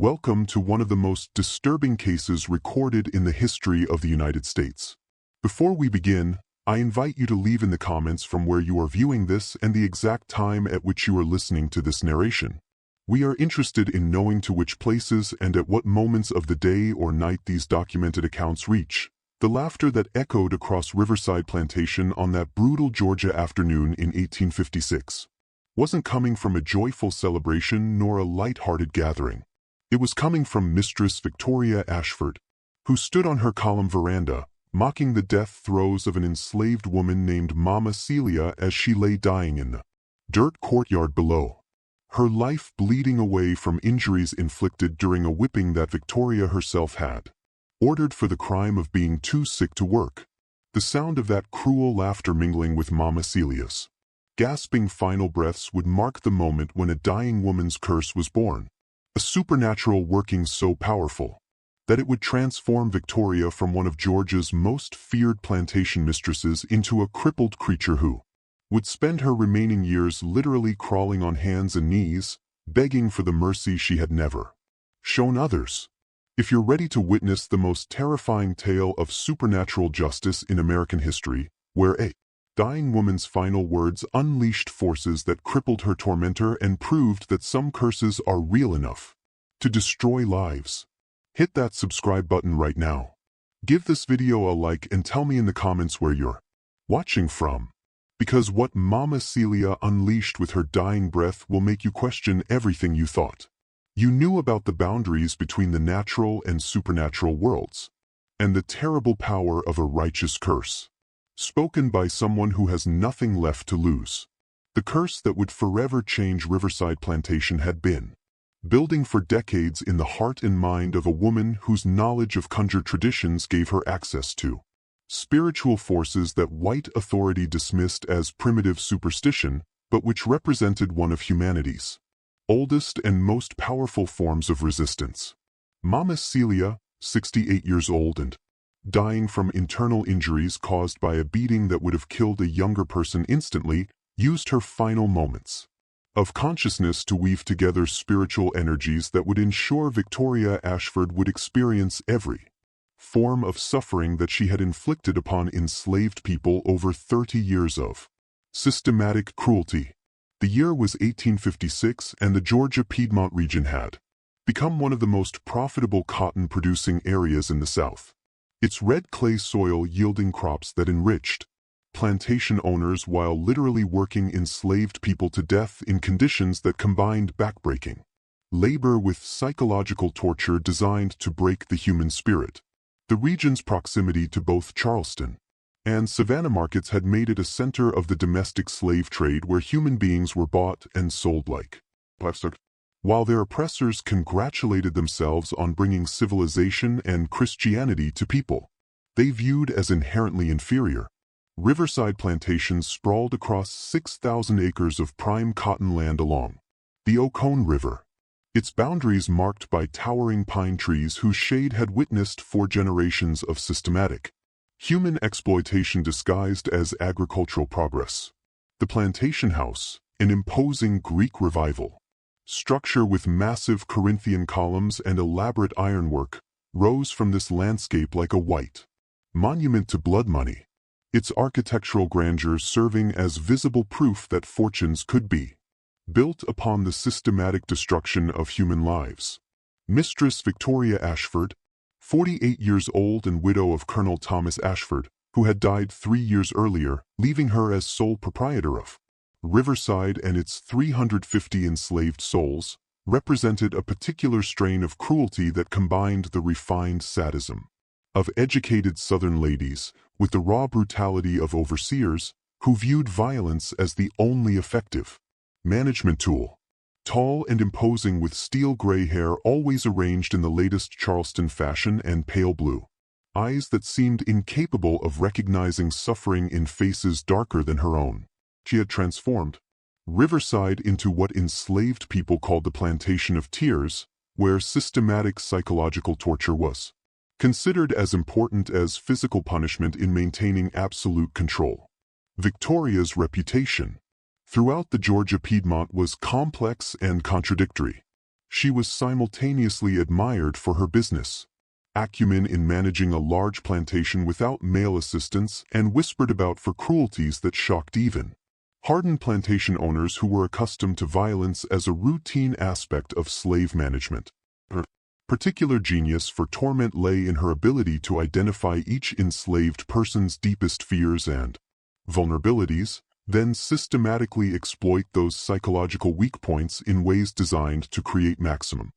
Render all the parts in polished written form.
Welcome to one of the most disturbing cases recorded in the history of the United States. Before we begin, I invite you to leave in the comments from where you are viewing this and the exact time at which you are listening to this narration. We are interested in knowing to which places and at what moments of the day or night these documented accounts reach. The laughter that echoed across Riverside Plantation on that brutal Georgia afternoon in 1856 wasn't coming from a joyful celebration nor a light-hearted gathering. It was coming from Mistress Victoria Ashford, who stood on her column veranda, mocking the death throes of an enslaved woman named Mama Celia as she lay dying in the dirt courtyard below, her life bleeding away from injuries inflicted during a whipping that Victoria herself had ordered for the crime of being too sick to work. The sound of that cruel laughter mingling with Mama Celia's gasping final breaths would mark the moment when a dying woman's curse was born. A supernatural working so powerful that it would transform Victoria from one of Georgia's most feared plantation mistresses into a crippled creature who would spend her remaining years literally crawling on hands and knees, begging for the mercy she had never shown others. If you're ready to witness the most terrifying tale of supernatural justice in American history, where a dying woman's final words unleashed forces that crippled her tormentor and proved that some curses are real enough to destroy lives, hit that subscribe button right now. Give this video a like and tell me in the comments where you're watching from, because what Mama Celia unleashed with her dying breath will make you question everything you thought you knew about the boundaries between the natural and supernatural worlds, and the terrible power of a righteous curse spoken by someone who has nothing left to lose. The curse that would forever change Riverside Plantation had been building for decades in the heart and mind of a woman whose knowledge of conjured traditions gave her access to spiritual forces that white authority dismissed as primitive superstition, but which represented one of humanity's oldest and most powerful forms of resistance. Mama Celia, 68 years old and dying from internal injuries caused by a beating that would have killed a younger person instantly, used her final moments of consciousness to weave together spiritual energies that would ensure Victoria Ashford would experience every form of suffering that she had inflicted upon enslaved people over 30 years of systematic cruelty. The year was 1856, and the Georgia-Piedmont region had become one of the most profitable cotton-producing areas in the South, its red clay soil yielding crops that enriched plantation owners while literally working enslaved people to death in conditions that combined backbreaking labor with psychological torture designed to break the human spirit. The region's proximity to both Charleston and Savannah markets had made it a center of the domestic slave trade where human beings were bought and sold like livestock. While their oppressors congratulated themselves on bringing civilization and Christianity to people they viewed as inherently inferior, Riverside Plantations sprawled across 6,000 acres of prime cotton land along the Oconee River, its boundaries marked by towering pine trees whose shade had witnessed 4 generations of systematic human exploitation disguised as agricultural progress. The plantation house, an imposing Greek revival structure with massive Corinthian columns and elaborate ironwork, rose from this landscape like a white monument to blood money, its architectural grandeur serving as visible proof that fortunes could be built upon the systematic destruction of human lives. Mistress Victoria Ashford, 48 years old and widow of Colonel Thomas Ashford, who had died 3 years earlier, leaving her as sole proprietor of Riverside and its 350 enslaved souls, represented a particular strain of cruelty that combined the refined sadism of educated Southern ladies with the raw brutality of overseers who viewed violence as the only effective management tool. Tall and imposing with steel gray hair always arranged in the latest Charleston fashion and pale blue eyes that seemed incapable of recognizing suffering in faces darker than her own, she had transformed Riverside into what enslaved people called the Plantation of Tears, where systematic psychological torture was considered as important as physical punishment in maintaining absolute control. Victoria's reputation throughout the Georgia-Piedmont was complex and contradictory. She was simultaneously admired for her business acumen in managing a large plantation without male assistance and whispered about for cruelties that shocked even hardened plantation owners who were accustomed to violence as a routine aspect of slave management. Her particular genius for torment lay in her ability to identify each enslaved person's deepest fears and vulnerabilities, then systematically exploit those psychological weak points in ways designed to create maximum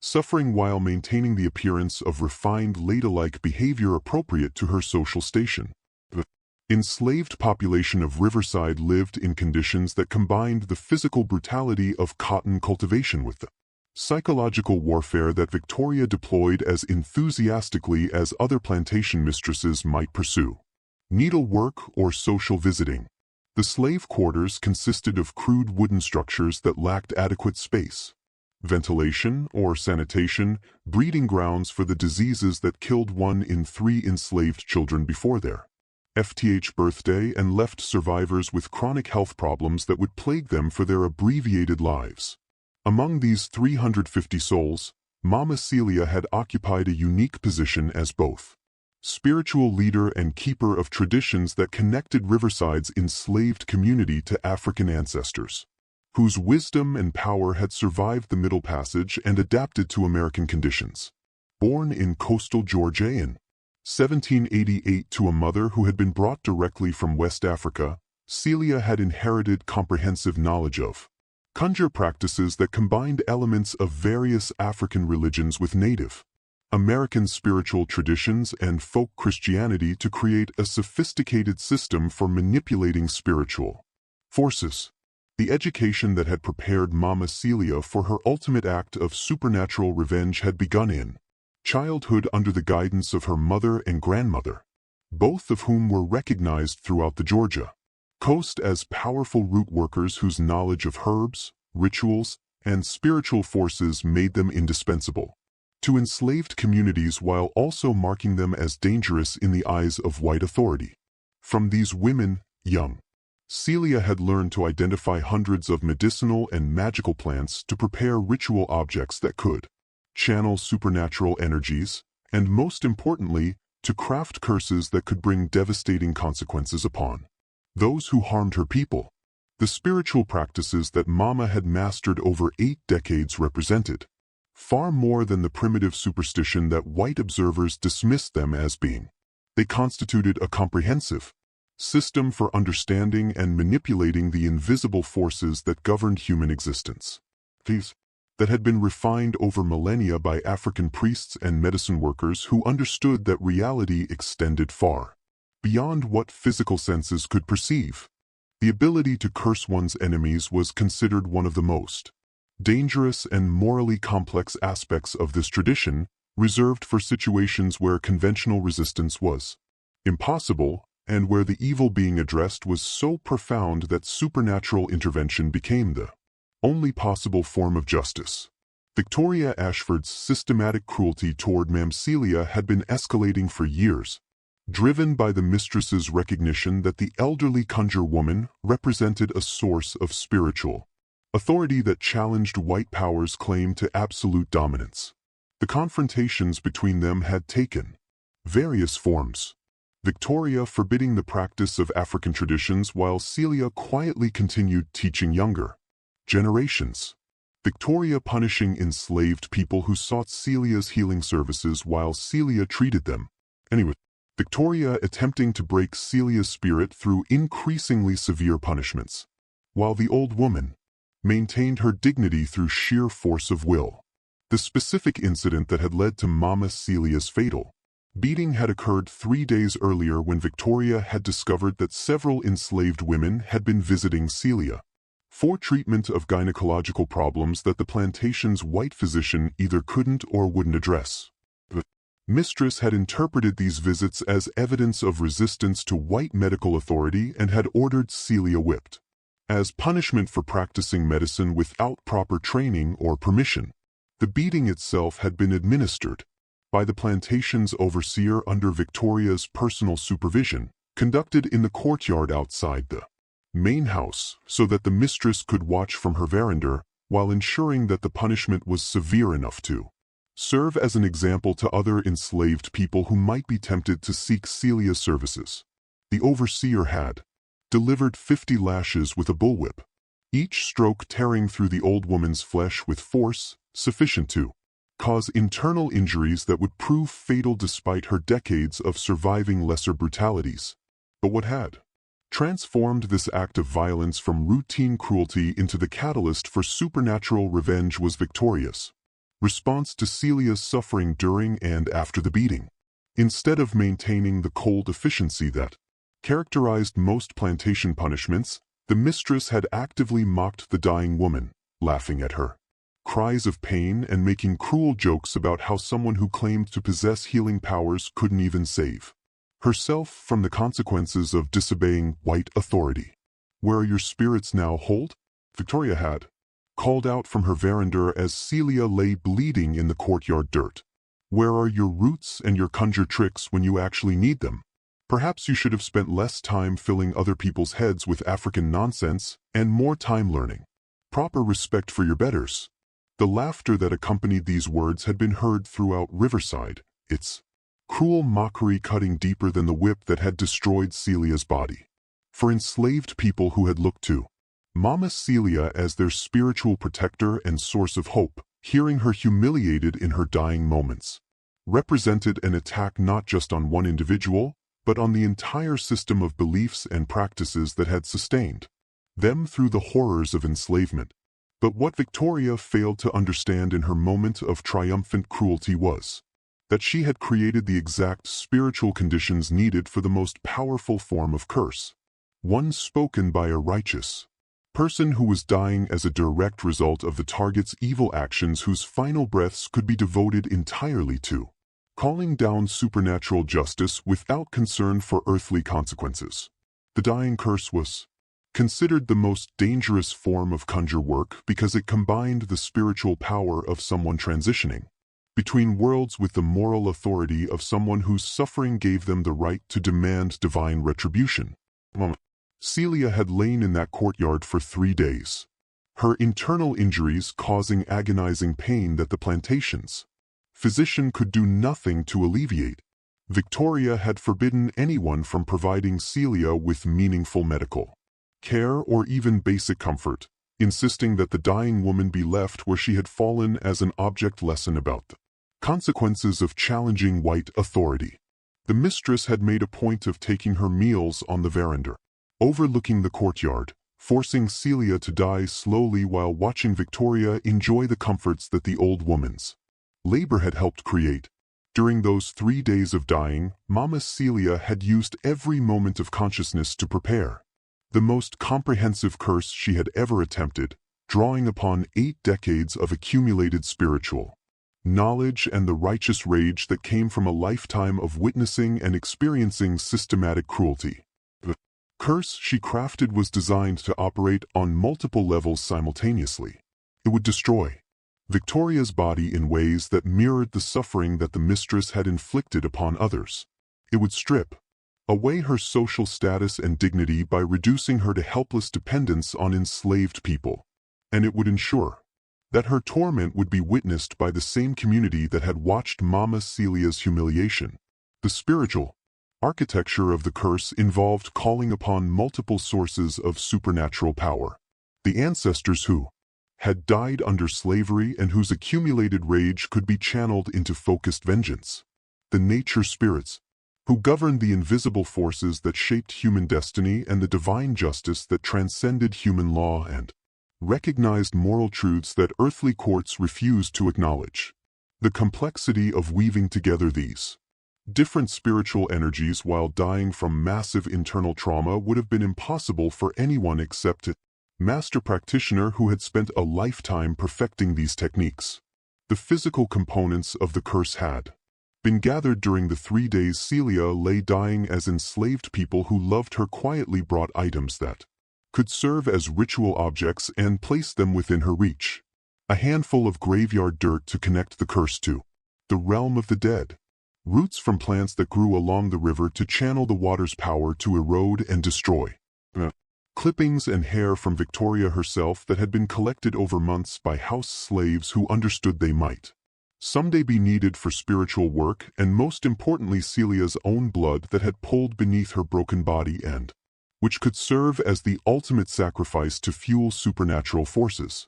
suffering while maintaining the appearance of refined ladylike behavior appropriate to her social station. The enslaved population of Riverside lived in conditions that combined the physical brutality of cotton cultivation with the psychological warfare that Victoria deployed as enthusiastically as other plantation mistresses might pursue needlework or social visiting. The slave quarters consisted of crude wooden structures that lacked adequate space, ventilation or sanitation, breeding grounds for the diseases that killed 1 in 3 enslaved children before their FTH birthday and left survivors with chronic health problems that would plague them for their abbreviated lives. Among these 350 souls, Mama Celia had occupied a unique position as both spiritual leader and keeper of traditions that connected Riverside's enslaved community to African ancestors, whose wisdom and power had survived the Middle Passage and adapted to American conditions. Born in coastal Georgia in 1788 to a mother who had been brought directly from West Africa, Celia had inherited comprehensive knowledge of conjure practices that combined elements of various African religions with Native American spiritual traditions and folk Christianity to create a sophisticated system for manipulating spiritual forces. The education that had prepared Mama Celia for her ultimate act of supernatural revenge had begun in childhood under the guidance of her mother and grandmother, both of whom were recognized throughout the Georgia coast as powerful root workers whose knowledge of herbs, rituals, and spiritual forces made them indispensable to enslaved communities while also marking them as dangerous in the eyes of white authority. From these women, young Celia had learned to identify hundreds of medicinal and magical plants to prepare ritual objects that could channel supernatural energies, and most importantly, to craft curses that could bring devastating consequences upon those who harmed her people. The spiritual practices that Mama had mastered over 8 decades represented far more than the primitive superstition that white observers dismissed them as being. They constituted a comprehensive system for understanding and manipulating the invisible forces that governed human existence. These that had been refined over millennia by African priests and medicine workers who understood that reality extended far beyond what physical senses could perceive. The ability to curse one's enemies was considered one of the most dangerous and morally complex aspects of this tradition, reserved for situations where conventional resistance was impossible, and where the evil being addressed was so profound that supernatural intervention became the only possible form of justice. Victoria Ashford's systematic cruelty toward Mam Celia had been escalating for years, driven by the mistress's recognition that the elderly conjure woman represented a source of spiritual authority that challenged white power's claim to absolute dominance. The confrontations between them had taken various forms. Victoria forbidding the practice of African traditions while Celia quietly continued teaching younger generations. Victoria punishing enslaved people who sought Celia's healing services while Celia treated them. Victoria attempting to break Celia's spirit through increasingly severe punishments, while the old woman maintained her dignity through sheer force of will. The specific incident that had led to Mama Celia's fatal beating had occurred 3 days earlier when Victoria had discovered that several enslaved women had been visiting Celia for treatment of gynecological problems that the plantation's white physician either couldn't or wouldn't address. The mistress had interpreted these visits as evidence of resistance to white medical authority and had ordered Celia whipped as punishment for practicing medicine without proper training or permission. The beating itself had been administered by the plantation's overseer under Victoria's personal supervision, conducted in the courtyard outside the main house so that the mistress could watch from her veranda while ensuring that the punishment was severe enough to serve as an example to other enslaved people who might be tempted to seek Celia's services. The overseer had delivered 50 lashes with a bullwhip, each stroke tearing through the old woman's flesh with force sufficient to cause internal injuries that would prove fatal despite her decades of surviving lesser brutalities. But what had transformed this act of violence from routine cruelty into the catalyst for supernatural revenge was Victoria's response to Celia's suffering during and after the beating. Instead of maintaining the cold efficiency that characterized most plantation punishments, the mistress had actively mocked the dying woman, laughing at her cries of pain and making cruel jokes about how someone who claimed to possess healing powers couldn't even save herself from the consequences of disobeying white authority. "Where are your spirits now, Holt?" Victoria had called out from her veranda as Celia lay bleeding in the courtyard dirt. "Where are your roots and your conjure tricks when you actually need them? Perhaps you should have spent less time filling other people's heads with African nonsense and more time learning proper respect for your betters." The laughter that accompanied these words had been heard throughout Riverside, its cruel mockery cutting deeper than the whip that had destroyed Celia's body. For enslaved people who had looked to Mama Celia as their spiritual protector and source of hope, hearing her humiliated in her dying moments represented an attack not just on one individual, but on the entire system of beliefs and practices that had sustained them through the horrors of enslavement. But what Victoria failed to understand in her moment of triumphant cruelty was that she had created the exact spiritual conditions needed for the most powerful form of curse, one spoken by a righteous person who was dying as a direct result of the target's evil actions, whose final breaths could be devoted entirely to calling down supernatural justice without concern for earthly consequences. The dying curse was considered the most dangerous form of conjure work because it combined the spiritual power of someone transitioning between worlds with the moral authority of someone whose suffering gave them the right to demand divine retribution. Celia had lain in that courtyard for 3 days, her internal injuries causing agonizing pain that the plantation's physician could do nothing to alleviate. Victoria had forbidden anyone from providing Celia with meaningful medical care or even basic comfort, insisting that the dying woman be left where she had fallen as an object lesson about the consequences of challenging white authority. The mistress had made a point of taking her meals on the veranda, overlooking the courtyard, forcing Celia to die slowly while watching Victoria enjoy the comforts that the old woman's labor had helped create. During those 3 days of dying, Mama Celia had used every moment of consciousness to prepare the most comprehensive curse she had ever attempted, drawing upon 8 decades of accumulated spiritual knowledge and the righteous rage that came from a lifetime of witnessing and experiencing systematic cruelty. The curse she crafted was designed to operate on multiple levels simultaneously. It would destroy Victoria's body in ways that mirrored the suffering that the mistress had inflicted upon others. It would strip away her social status and dignity by reducing her to helpless dependence on enslaved people. And it would ensure that her torment would be witnessed by the same community that had watched Mama Celia's humiliation. The spiritual architecture of the curse involved calling upon multiple sources of supernatural power. The ancestors who had died under slavery and whose accumulated rage could be channeled into focused vengeance. The nature spirits who governed the invisible forces that shaped human destiny and the divine justice that transcended human law and recognized moral truths that earthly courts refused to acknowledge. The complexity of weaving together these different spiritual energies while dying from massive internal trauma would have been impossible for anyone except a master practitioner who had spent a lifetime perfecting these techniques. The physical components of the curse had been gathered during the 3 days Celia lay dying as enslaved people who loved her quietly brought items that could serve as ritual objects and place them within her reach. A handful of graveyard dirt to connect the curse to the realm of the dead. Roots from plants that grew along the river to channel the water's power to erode and destroy. clippings and hair from Victoria herself that had been collected over months by house slaves who understood they might someday be needed for spiritual work, and most importantly Celia's own blood that had pulled beneath her broken body and which could serve as the ultimate sacrifice to fuel supernatural forces.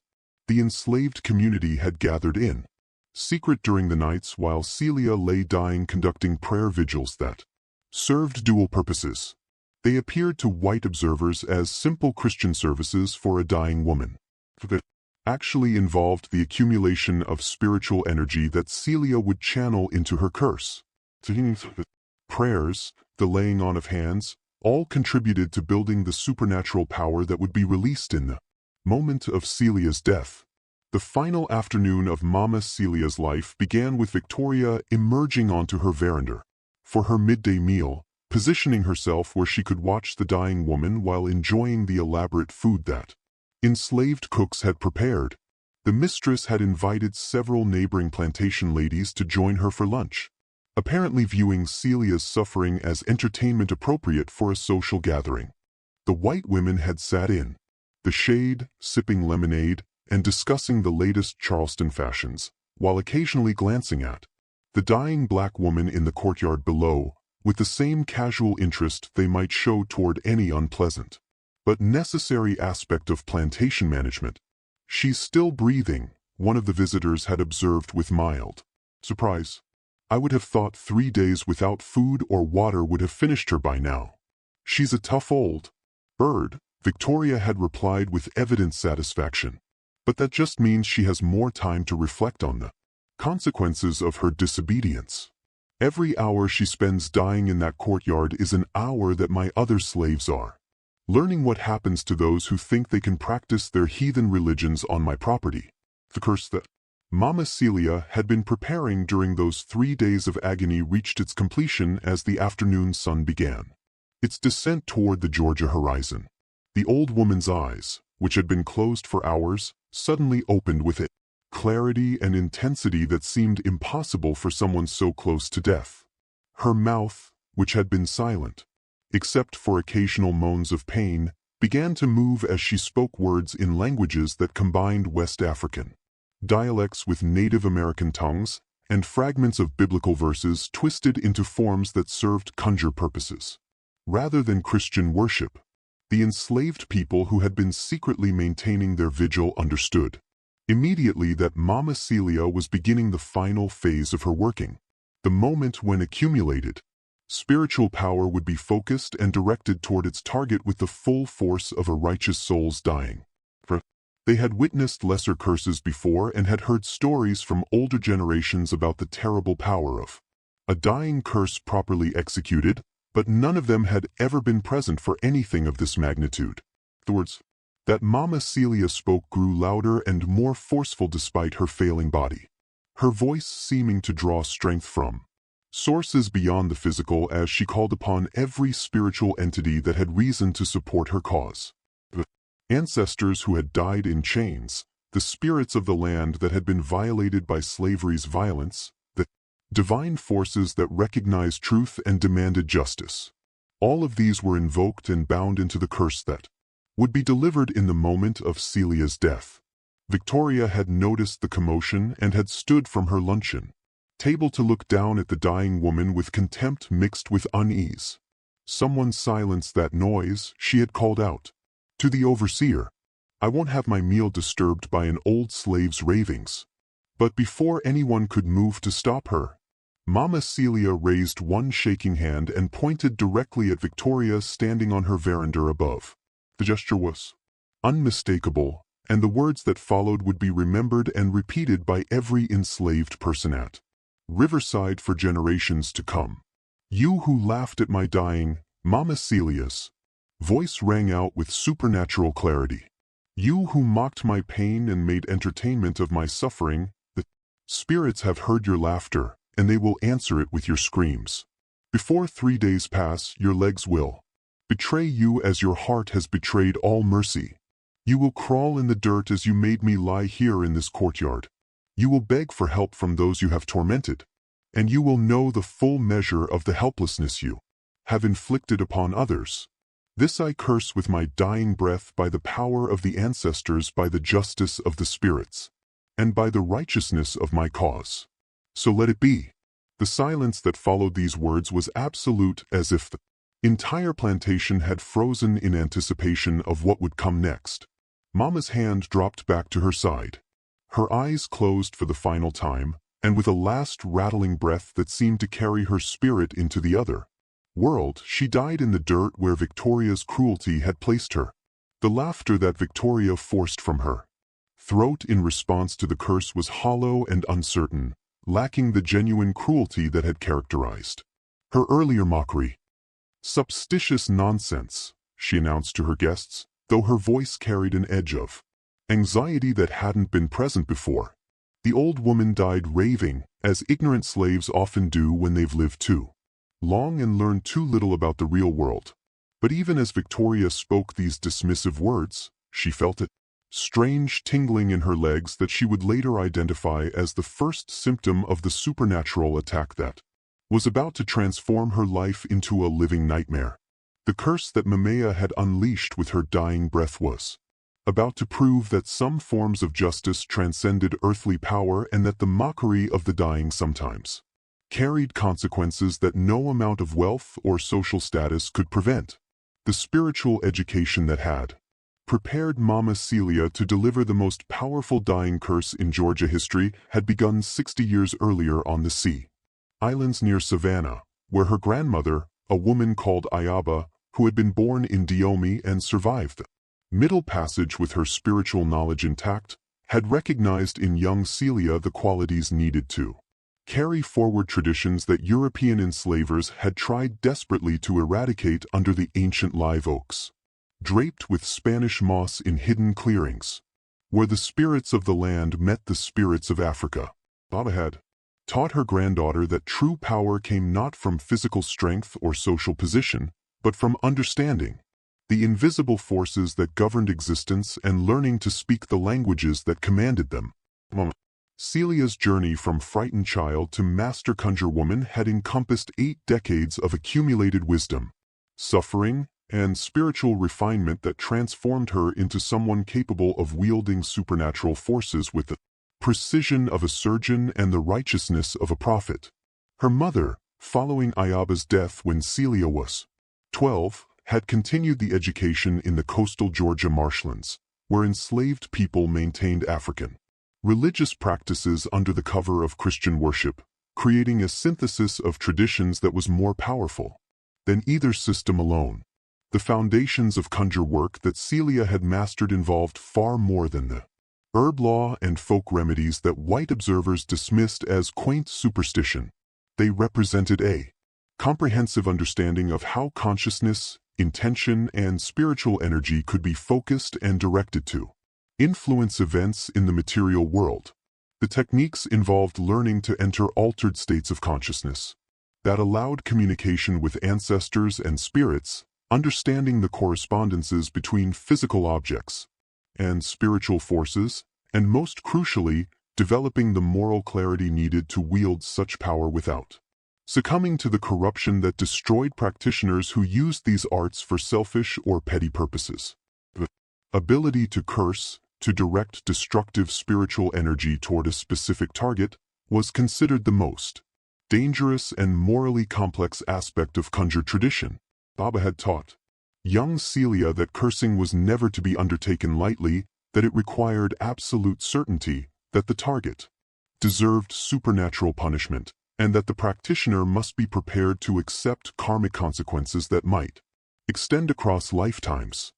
The enslaved community had gathered in secret during the nights while Celia lay dying, conducting prayer vigils that served dual purposes. They appeared to white observers as simple Christian services for a dying woman, that actually involved the accumulation of spiritual energy that Celia would channel into her curse. Prayers, the laying on of hands, all contributed to building the supernatural power that would be released in the moment of Celia's death. The final afternoon of Mama Celia's life began with Victoria emerging onto her veranda for her midday meal, positioning herself where she could watch the dying woman while enjoying the elaborate food that enslaved cooks had prepared. The mistress had invited several neighboring plantation ladies to join her for lunch, apparently viewing Celia's suffering as entertainment appropriate for a social gathering. The white women had sat in the shade, sipping lemonade, and discussing the latest Charleston fashions, while occasionally glancing at the dying black woman in the courtyard below, with the same casual interest they might show toward any unpleasant but necessary aspect of plantation management. "She's still breathing," one of the visitors had observed with mild surprise. "I would have thought 3 days without food or water would have finished her by now. She's a tough old bird," Victoria had replied with evident satisfaction. "But that just means she has more time to reflect on the consequences of her disobedience. Every hour she spends dying in that courtyard is an hour that my other slaves are learning what happens to those who think they can practice their heathen religions on my property." The curse that Mama Celia had been preparing during those 3 days of agony reached its completion as the afternoon sun began its descent toward the Georgia horizon. The old woman's eyes, which had been closed for hours, suddenly opened with a clarity and intensity that seemed impossible for someone so close to death. Her mouth, which had been silent, except for occasional moans of pain, began to move as she spoke words in languages that combined West African dialects with Native American tongues, and fragments of biblical verses twisted into forms that served conjure purposes rather than Christian worship. The enslaved people who had been secretly maintaining their vigil understood immediately that Mama Celia was beginning the final phase of her working, the moment when accumulated spiritual power would be focused and directed toward its target with the full force of a righteous soul's dying. For they had witnessed lesser curses before and had heard stories from older generations about the terrible power of a dying curse properly executed, but none of them had ever been present for anything of this magnitude. The words that Mama Celia spoke grew louder and more forceful despite her failing body, her voice seeming to draw strength from sources beyond the physical as she called upon every spiritual entity that had reason to support her cause. The ancestors who had died in chains, the spirits of the land that had been violated by slavery's violence, the divine forces that recognized truth and demanded justice. All of these were invoked and bound into the curse that would be delivered in the moment of Celia's death. Victoria had noticed the commotion and had stood from her luncheon table to look down at the dying woman with contempt mixed with unease. "Someone silence that noise," she had called out to the overseer. "I won't have my meal disturbed by an old slave's ravings." But before anyone could move to stop her, Mama Celia raised one shaking hand and pointed directly at Victoria standing on her veranda above. The gesture was unmistakable, and the words that followed would be remembered and repeated by every enslaved person at Riverside for generations to come. "You who laughed at my dying," Mama Celia's voice rang out with supernatural clarity. "You who mocked my pain and made entertainment of my suffering, the spirits have heard your laughter, and they will answer it with your screams. Before 3 days pass, your legs will betray you as your heart has betrayed all mercy. You will crawl in the dirt as you made me lie here in this courtyard. You will beg for help from those you have tormented, and you will know the full measure of the helplessness you have inflicted upon others. This I curse with my dying breath by the power of the ancestors, by the justice of the spirits, and by the righteousness of my cause. So let it be." The silence that followed these words was absolute, as if the entire plantation had frozen in anticipation of what would come next. Mama's hand dropped back to her side. Her eyes closed for the final time, and with a last rattling breath that seemed to carry her spirit into the other world, she died in the dirt where Victoria's cruelty had placed her. The laughter that Victoria forced from her throat in response to the curse was hollow and uncertain, lacking the genuine cruelty that had characterized her earlier mockery. "Substitious nonsense," she announced to her guests, though her voice carried an edge of anxiety that hadn't been present before. The old woman died raving, as ignorant slaves often do when they've lived too long and learned too little about the real world. But even as Victoria spoke these dismissive words, she felt a strange tingling in her legs that she would later identify as the first symptom of the supernatural attack that was about to transform her life into a living nightmare. The curse that Mamea had unleashed with her dying breath was about to prove that some forms of justice transcended earthly power, and that the mockery of the dying sometimes carried consequences that no amount of wealth or social status could prevent. The spiritual education that had prepared Mama Celia to deliver the most powerful dying curse in Georgia history had begun 60 years earlier on the sea islands near Savannah, where her grandmother, a woman called Ayaba, who had been born in Dahomey and survived the Middle Passage with her spiritual knowledge intact, had recognized in young Celia the qualities needed to carry forward traditions that European enslavers had tried desperately to eradicate under the ancient live oaks, draped with Spanish moss in hidden clearings, where the spirits of the land met the spirits of Africa. Baba had taught her granddaughter that true power came not from physical strength or social position, but from understanding the invisible forces that governed existence and learning to speak the languages that commanded them. Celia's journey from frightened child to master conjure woman had encompassed 8 decades of accumulated wisdom, suffering, and spiritual refinement that transformed her into someone capable of wielding supernatural forces with the precision of a surgeon and the righteousness of a prophet. Her mother, following Ayaba's death when Celia was 12, had continued the education in the coastal Georgia marshlands, where enslaved people maintained African religious practices under the cover of Christian worship, creating a synthesis of traditions that was more powerful than either system alone. The foundations of conjure work that Celia had mastered involved far more than the herb law and folk remedies that white observers dismissed as quaint superstition. They represented a comprehensive understanding of how consciousness, intention, and spiritual energy could be focused and directed to influence events in the material world. The techniques involved learning to enter altered states of consciousness that allowed communication with ancestors and spirits, understanding the correspondences between physical objects and spiritual forces, and most crucially, developing the moral clarity needed to wield such power without succumbing to the corruption that destroyed practitioners who used these arts for selfish or petty purposes. The ability to curse, to direct destructive spiritual energy toward a specific target, was considered the most dangerous and morally complex aspect of conjure tradition. Baba had taught young Celia that cursing was never to be undertaken lightly, that it required absolute certainty, that the target deserved supernatural punishment, and that the practitioner must be prepared to accept karmic consequences that might extend across lifetimes.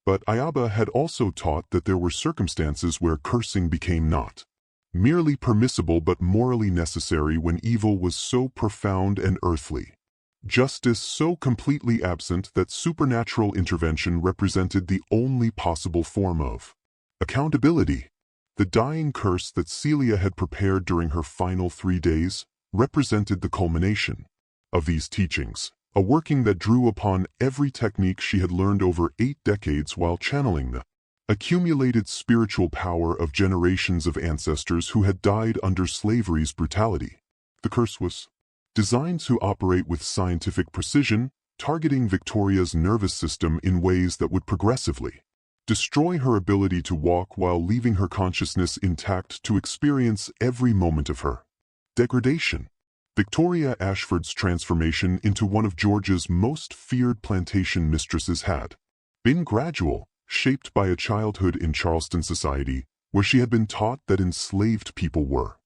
But Ayaba had also taught that there were circumstances where cursing became not merely permissible but morally necessary when evil was so profound and earthly, justice so completely absent that supernatural intervention represented the only possible form of accountability. The dying curse that Celia had prepared during her final 3 days represented the culmination of these teachings, a working that drew upon every technique she had learned over 8 decades while channeling the accumulated spiritual power of generations of ancestors who had died under slavery's brutality. The curse was designed to operate with scientific precision, targeting Victoria's nervous system in ways that would progressively destroy her ability to walk while leaving her consciousness intact to experience every moment of her degradation. Victoria Ashford's transformation into one of Georgia's most feared plantation mistresses had been gradual, shaped by a childhood in Charleston society where she had been taught that enslaved people were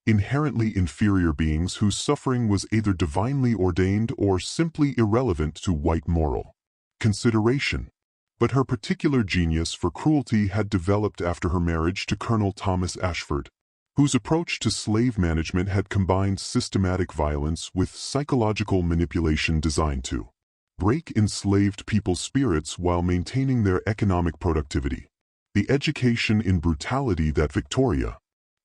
inherently inferior beings whose suffering was either divinely ordained or simply irrelevant to white moral consideration. But her particular genius for cruelty had developed after her marriage to Colonel Thomas Ashford, whose approach to slave management had combined systematic violence with psychological manipulation designed to break enslaved people's spirits while maintaining their economic productivity. The education in brutality that Victoria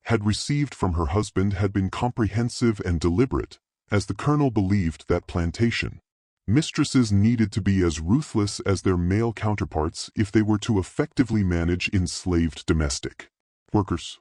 had received from her husband had been comprehensive and deliberate, as the colonel believed that plantation mistresses needed to be as ruthless as their male counterparts if they were to effectively manage enslaved domestic workers.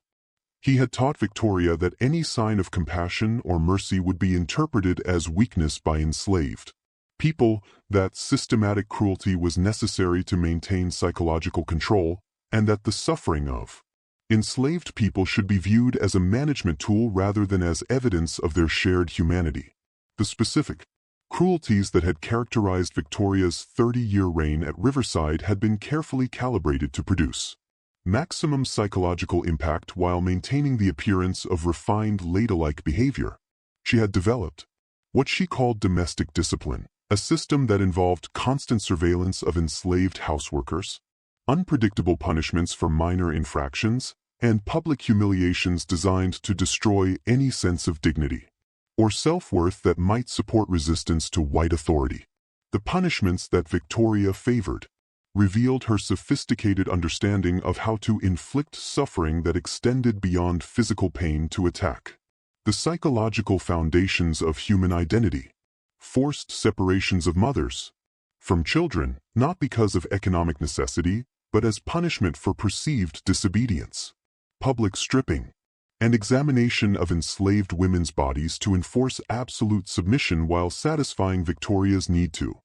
He had taught Victoria that any sign of compassion or mercy would be interpreted as weakness by enslaved people, that systematic cruelty was necessary to maintain psychological control, and that the suffering of enslaved people should be viewed as a management tool rather than as evidence of their shared humanity. The specific cruelties that had characterized Victoria's 30-year reign at Riverside had been carefully calibrated to produce maximum psychological impact while maintaining the appearance of refined ladylike behavior. She had developed what she called domestic discipline, a system that involved constant surveillance of enslaved houseworkers, unpredictable punishments for minor infractions, and public humiliations designed to destroy any sense of dignity or self-worth that might support resistance to white authority. The punishments that Victoria favored revealed her sophisticated understanding of how to inflict suffering that extended beyond physical pain to attack the psychological foundations of human identity. Forced separations of mothers from children, not because of economic necessity, but as punishment for perceived disobedience. Public stripping and examination of enslaved women's bodies to enforce absolute submission while satisfying Victoria's need to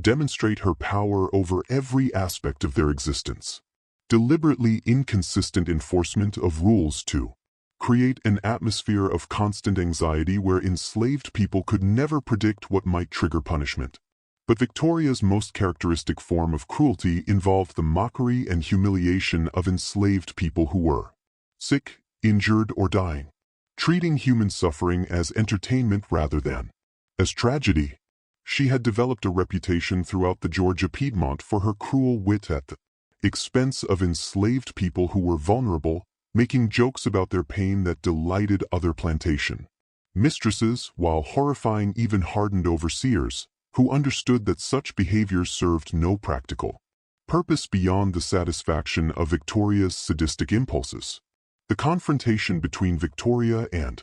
demonstrate her power over every aspect of their existence. Deliberately inconsistent enforcement of rules to create an atmosphere of constant anxiety where enslaved people could never predict what might trigger punishment. But Victoria's most characteristic form of cruelty involved the mockery and humiliation of enslaved people who were sick, injured, or dying, treating human suffering as entertainment rather than as tragedy. She had developed a reputation throughout the Georgia Piedmont for her cruel wit at the expense of enslaved people who were vulnerable, making jokes about their pain that delighted other plantation mistresses, while horrifying even hardened overseers, who understood that such behaviors served no practical purpose beyond the satisfaction of Victoria's sadistic impulses. The confrontation between Victoria and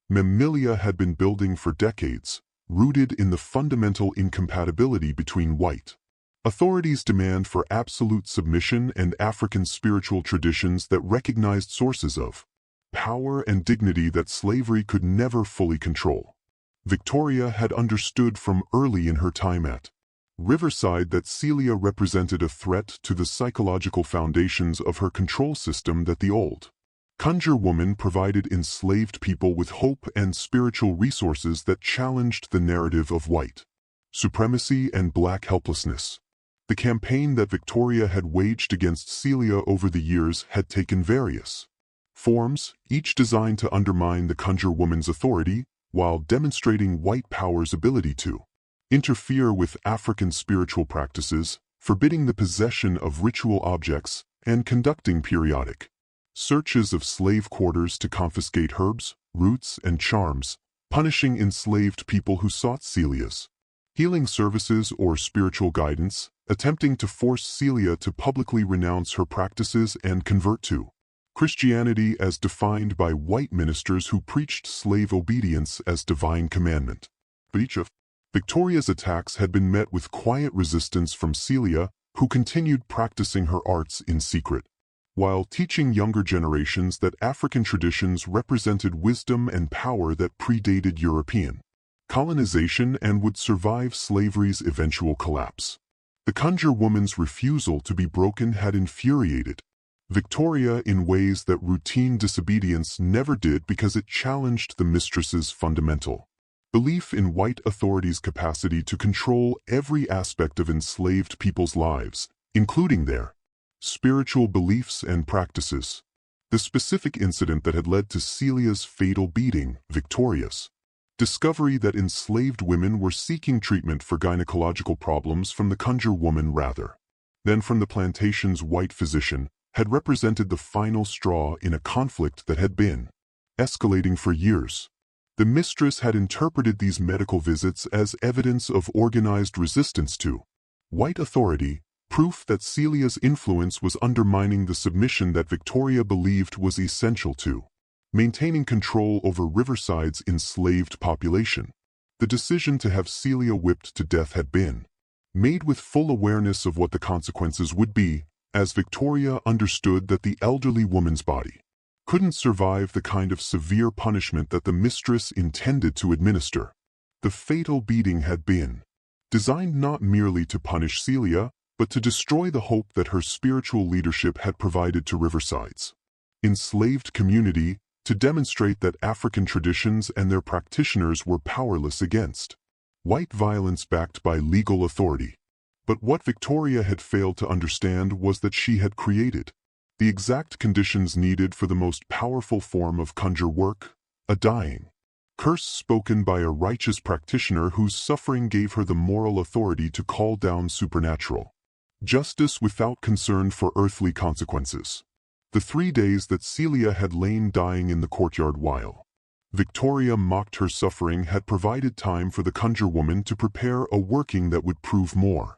Mammalia had been building for decades, rooted in the fundamental incompatibility between white authorities' demand for absolute submission and African spiritual traditions that recognized sources of power and dignity that slavery could never fully control. Victoria had understood from early in her time at Riverside that Celia represented a threat to the psychological foundations of her control system that the old Conjure Woman provided enslaved people with hope and spiritual resources that challenged the narrative of white supremacy and black helplessness. The campaign that Victoria had waged against Celia over the years had taken various forms, each designed to undermine the Conjure Woman's authority while demonstrating white power's ability to interfere with African spiritual practices, forbidding the possession of ritual objects, and conducting periodic searches of slave quarters to confiscate herbs, roots, and charms, punishing enslaved people who sought Celia's healing services or spiritual guidance, attempting to force Celia to publicly renounce her practices and convert to Christianity as defined by white ministers who preached slave obedience as divine commandment. But each of Victoria's attacks had been met with quiet resistance from Celia, who continued practicing her arts in secret, while teaching younger generations that African traditions represented wisdom and power that predated European colonization, and would survive slavery's eventual collapse. The Conjure Woman's refusal to be broken had infuriated Victoria in ways that routine disobedience never did, because it challenged the Mistress's fundamental belief in white authority's capacity to control every aspect of enslaved people's lives, including their spiritual beliefs and practices. The specific incident that had led to Celia's fatal beating, Victoria's discovery that enslaved women were seeking treatment for gynecological problems from the Conjure Woman rather than from the plantation's white physician, had represented the final straw in a conflict that had been escalating for years. The Mistress had interpreted these medical visits as evidence of organized resistance to white authority, proof that Celia's influence was undermining the submission that Victoria believed was essential to maintaining control over Riverside's enslaved population. The decision to have Celia whipped to death had been made with full awareness of what the consequences would be, as Victoria understood that the elderly woman's body couldn't survive the kind of severe punishment that the Mistress intended to administer. The fatal beating had been designed not merely to punish Celia, but to destroy the hope that her spiritual leadership had provided to Riverside's enslaved community, to demonstrate that African traditions and their practitioners were powerless against white violence backed by legal authority. But what Victoria had failed to understand was that she had created the exact conditions needed for the most powerful form of conjure work, a dying curse spoken by a righteous practitioner whose suffering gave her the moral authority to call down supernatural justice without concern for earthly consequences. The 3 days that Celia had lain dying in the courtyard while Victoria mocked her suffering had provided time for the Conjure Woman to prepare a working that would prove more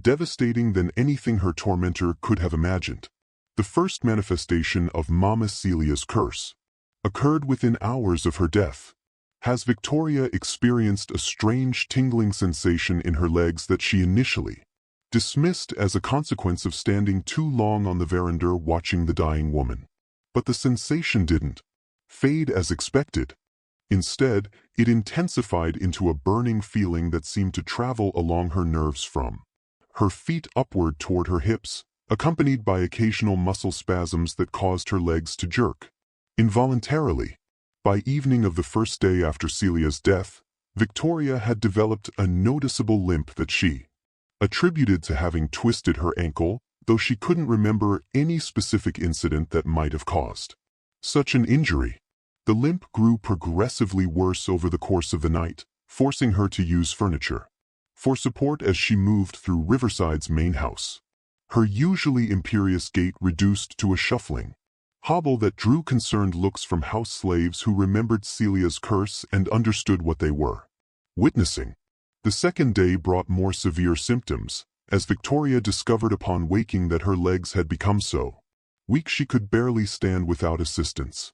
devastating than anything her tormentor could have imagined. The first manifestation of Mama Celia's curse occurred within hours of her death. As Victoria experienced a strange tingling sensation in her legs that she initially dismissed as a consequence of standing too long on the veranda watching the dying woman. But the sensation didn't fade as expected. Instead, it intensified into a burning feeling that seemed to travel along her nerves from her feet upward toward her hips, accompanied by occasional muscle spasms that caused her legs to jerk involuntarily. By evening of the first day after Celia's death, Victoria had developed a noticeable limp that she attributed to having twisted her ankle, though she couldn't remember any specific incident that might have caused such an injury. The limp grew progressively worse over the course of the night, forcing her to use furniture for support as she moved through Riverside's main house. Her usually imperious gait reduced to a shuffling hobble that drew concerned looks from house slaves who remembered Celia's curse and understood what they were witnessing. The second day brought more severe symptoms, as Victoria discovered upon waking that her legs had become so weak she could barely stand without assistance.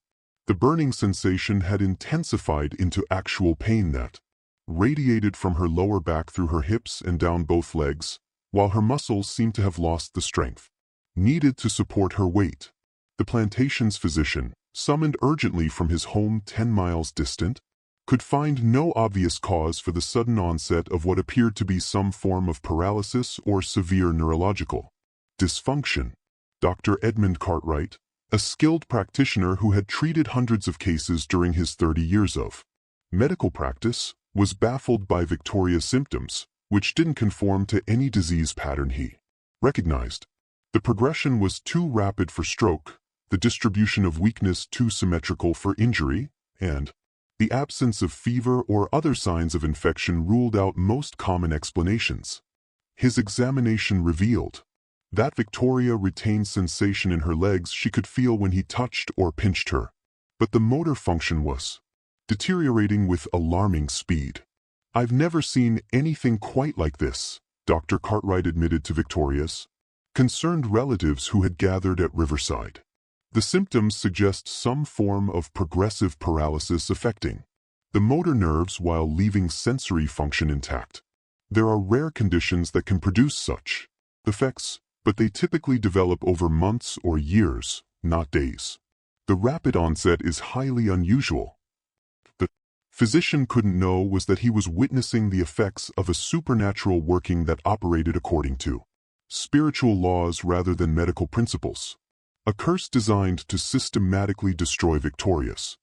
The burning sensation had intensified into actual pain that radiated from her lower back through her hips and down both legs, while her muscles seemed to have lost the strength needed to support her weight. The plantation's physician, summoned urgently from his home 10 miles distant, could find no obvious cause for the sudden onset of what appeared to be some form of paralysis or severe neurological dysfunction. Dr. Edmund Cartwright, a skilled practitioner who had treated hundreds of cases during his 30 years of medical practice, was baffled by Victoria's symptoms, which didn't conform to any disease pattern he recognized. The progression was too rapid for stroke, the distribution of weakness too symmetrical for injury, and the absence of fever or other signs of infection ruled out most common explanations. His examination revealed that Victoria retained sensation in her legs she could feel when he touched or pinched her, but the motor function was deteriorating with alarming speed. "I've never seen anything quite like this," Dr. Cartwright admitted to Victoria's concerned relatives who had gathered at Riverside. The symptoms suggest some form of progressive paralysis affecting the motor nerves while leaving sensory function intact. There are rare conditions that can produce such effects, but they typically develop over months or years, not days. The rapid onset is highly unusual. The physician couldn't know was that he was witnessing the effects of a supernatural working that operated according to spiritual laws rather than medical principles. A curse designed to systematically destroy Victoria's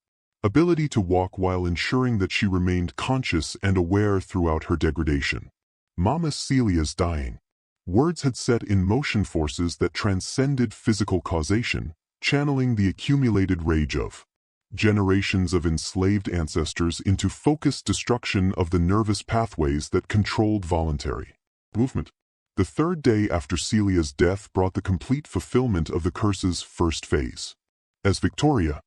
ability to walk while ensuring that she remained conscious and aware throughout her degradation. Mama Celia's dying words had set in motion forces that transcended physical causation, channeling the accumulated rage of generations of enslaved ancestors into focused destruction of the nervous pathways that controlled voluntary movement. The third day after Celia's death brought the complete fulfillment of the curse's first phase. As Victoria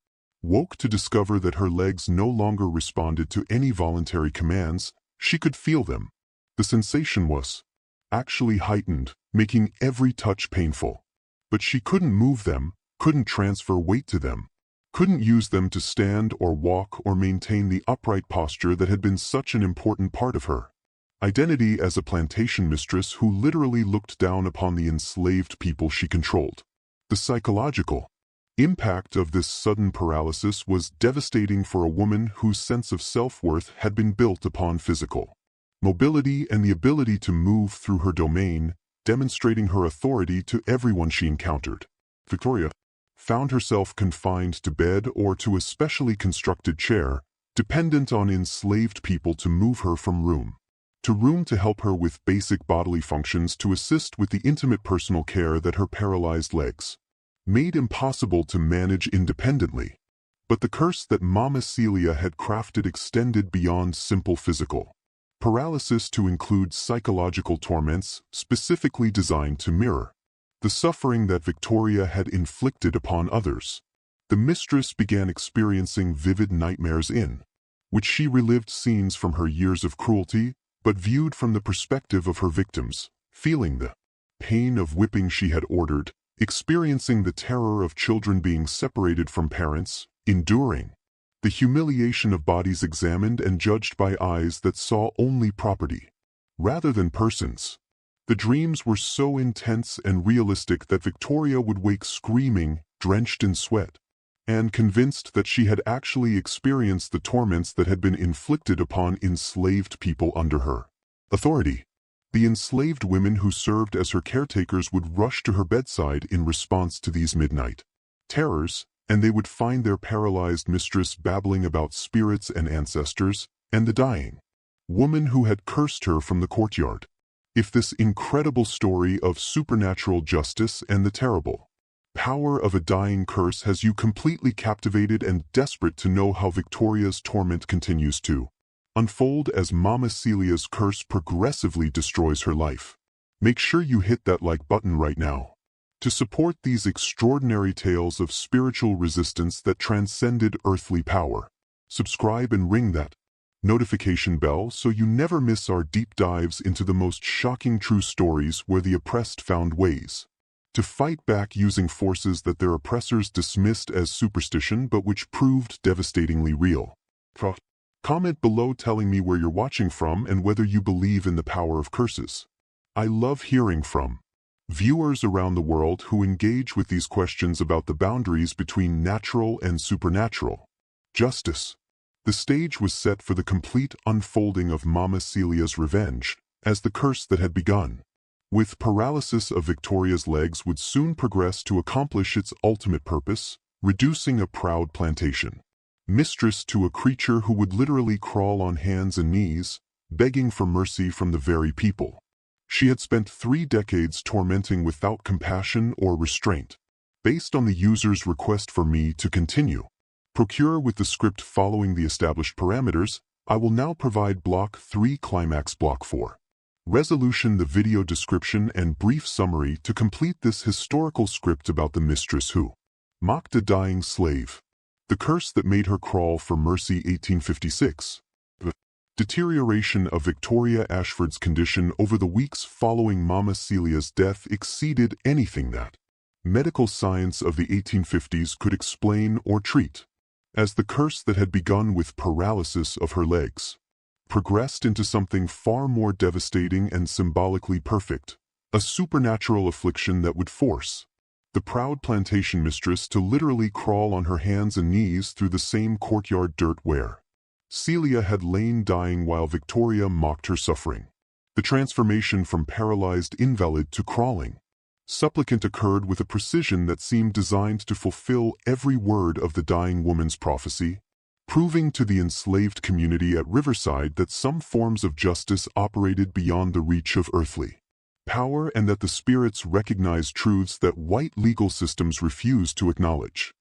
woke to discover that her legs no longer responded to any voluntary commands, she could feel them. The sensation was actually heightened, making every touch painful. But she couldn't move them, couldn't transfer weight to them, couldn't use them to stand or walk or maintain the upright posture that had been such an important part of her identity as a plantation mistress who literally looked down upon the enslaved people she controlled. The psychological impact of this sudden paralysis was devastating for a woman whose sense of self-worth had been built upon physical mobility and the ability to move through her domain, demonstrating her authority to everyone she encountered. Victoria found herself confined to bed or to a specially constructed chair, dependent on enslaved people to move her from room to room to help her with basic bodily functions, to assist with the intimate personal care that her paralyzed legs made impossible to manage independently. But the curse that Mama Celia had crafted extended beyond simple physical paralysis to include psychological torments specifically designed to mirror the suffering that Victoria had inflicted upon others. The mistress began experiencing vivid nightmares in which she relived scenes from her years of cruelty, but viewed from the perspective of her victims, feeling the pain of whipping she had ordered, experiencing the terror of children being separated from parents, enduring the humiliation of bodies examined and judged by eyes that saw only property rather than persons. The dreams were so intense and realistic that Victoria would wake screaming, drenched in sweat, and convinced that she had actually experienced the torments that had been inflicted upon enslaved people under her authority. The enslaved women who served as her caretakers would rush to her bedside in response to these midnight terrors, and they would find their paralyzed mistress babbling about spirits and ancestors, and the dying woman who had cursed her from the courtyard. If this incredible story of supernatural justice and the terrible power of a dying curse has you completely captivated and desperate to know how Victoria's torment continues to unfold as Mama Celia's curse progressively destroys her life, make sure you hit that like button right now to support these extraordinary tales of spiritual resistance that transcended earthly power. Subscribe and ring that notification bell so you never miss our deep dives into the most shocking true stories where the oppressed found ways to fight back using forces that their oppressors dismissed as superstition but which proved devastatingly real. Comment below telling me where you're watching from and whether you believe in the power of curses. I love hearing from viewers around the world who engage with these questions about the boundaries between natural and supernatural justice. The stage was set for the complete unfolding of Mama Celia's revenge, as the curse that had begun with paralysis of Victoria's legs would soon progress to accomplish its ultimate purpose, reducing a proud plantation mistress to a creature who would literally crawl on hands and knees, begging for mercy from the very people she had spent 3 decades tormenting without compassion or restraint. Based on the user's request for me to continue procure with the script following the established parameters, I will now provide Block 3 Climax Block 4 Resolution, the video description and brief summary to complete this historical script about the mistress who mocked a dying slave. The curse that made her crawl for mercy. 1856. The deterioration of Victoria Ashford's condition over the weeks following Mama Celia's death exceeded anything that medical science of the 1850s could explain or treat, as the curse that had begun with paralysis of her legs progressed into something far more devastating and symbolically perfect, a supernatural affliction that would force the proud plantation mistress to literally crawl on her hands and knees through the same courtyard dirt where Celia had lain dying while Victoria mocked her suffering. The transformation from paralyzed invalid to crawling supplicant occurred with a precision that seemed designed to fulfill every word of the dying woman's prophecy, proving to the enslaved community at Riverside that some forms of justice operated beyond the reach of earthly power and that the spirits recognized truths that white legal systems refused to acknowledge.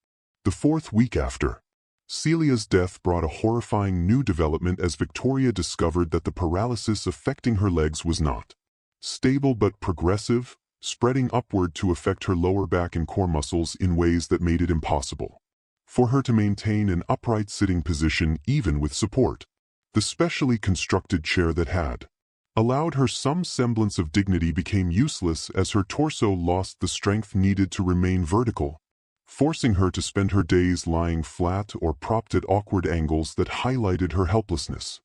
The fourth week after Celia's death brought a horrifying new development as Victoria discovered that the paralysis affecting her legs was not stable but progressive, spreading upward to affect her lower back and core muscles in ways that made it impossible for her to maintain an upright sitting position even with support. The specially constructed chair that had allowed her some semblance of dignity became useless as her torso lost the strength needed to remain vertical, forcing her to spend her days lying flat or propped at awkward angles that highlighted her helplessness.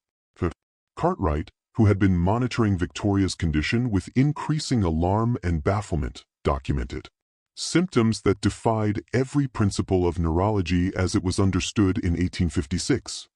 Cartwright, who had been monitoring Victoria's condition with increasing alarm and bafflement, documented symptoms that defied every principle of neurology as it was understood in 1856.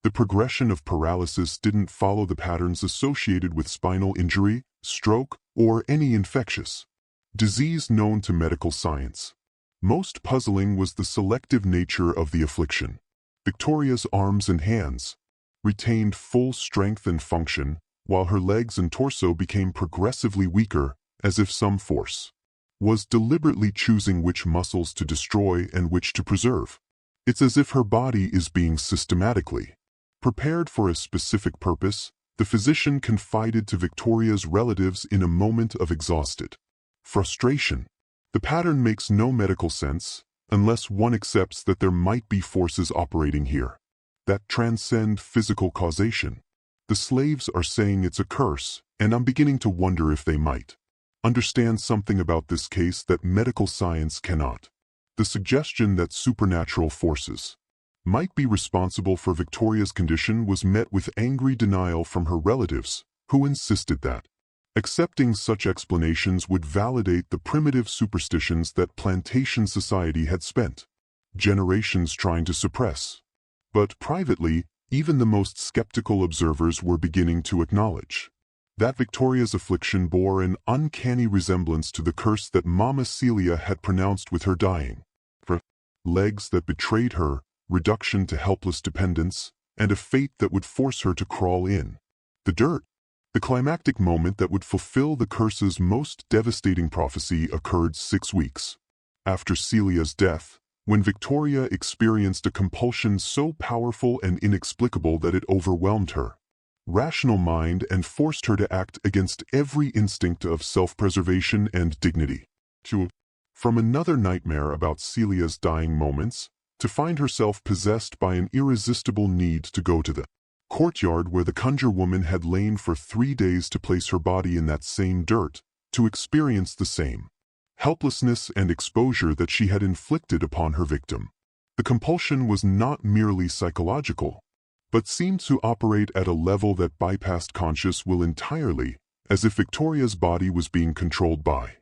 The progression of paralysis didn't follow the patterns associated with spinal injury, stroke, or any infectious disease known to medical science. Most puzzling was the selective nature of the affliction. Victoria's arms and hands retained full strength and function, while her legs and torso became progressively weaker, as if some force was deliberately choosing which muscles to destroy and which to preserve. It's as if her body is being systematically prepared for a specific purpose, the physician confided to Victoria's relatives in a moment of exhausted frustration. The pattern makes no medical sense, unless one accepts that there might be forces operating here that transcend physical causation. The slaves are saying it's a curse, and I'm beginning to wonder if they might understand something about this case that medical science cannot. The suggestion that supernatural forces might be responsible for Victoria's condition was met with angry denial from her relatives, who insisted that accepting such explanations would validate the primitive superstitions that plantation society had spent generations trying to suppress. But privately, even the most skeptical observers were beginning to acknowledge that Victoria's affliction bore an uncanny resemblance to the curse that Mama Celia had pronounced with her dying. Legs that betrayed her, reduction to helpless dependence, and a fate that would force her to crawl in the dirt. The climactic moment that would fulfill the curse's most devastating prophecy occurred 6 weeks after Celia's death, when Victoria experienced a compulsion so powerful and inexplicable that it overwhelmed her rational mind and forced her to act against every instinct of self-preservation and dignity. From another nightmare about Celia's dying moments, to find herself possessed by an irresistible need to go to the courtyard where the conjure woman had lain for 3 days to place her body in that same dirt, to experience the same helplessness and exposure that she had inflicted upon her victim. The compulsion was not merely psychological, but seemed to operate at a level that bypassed conscious will entirely, as if Victoria's body was being controlled by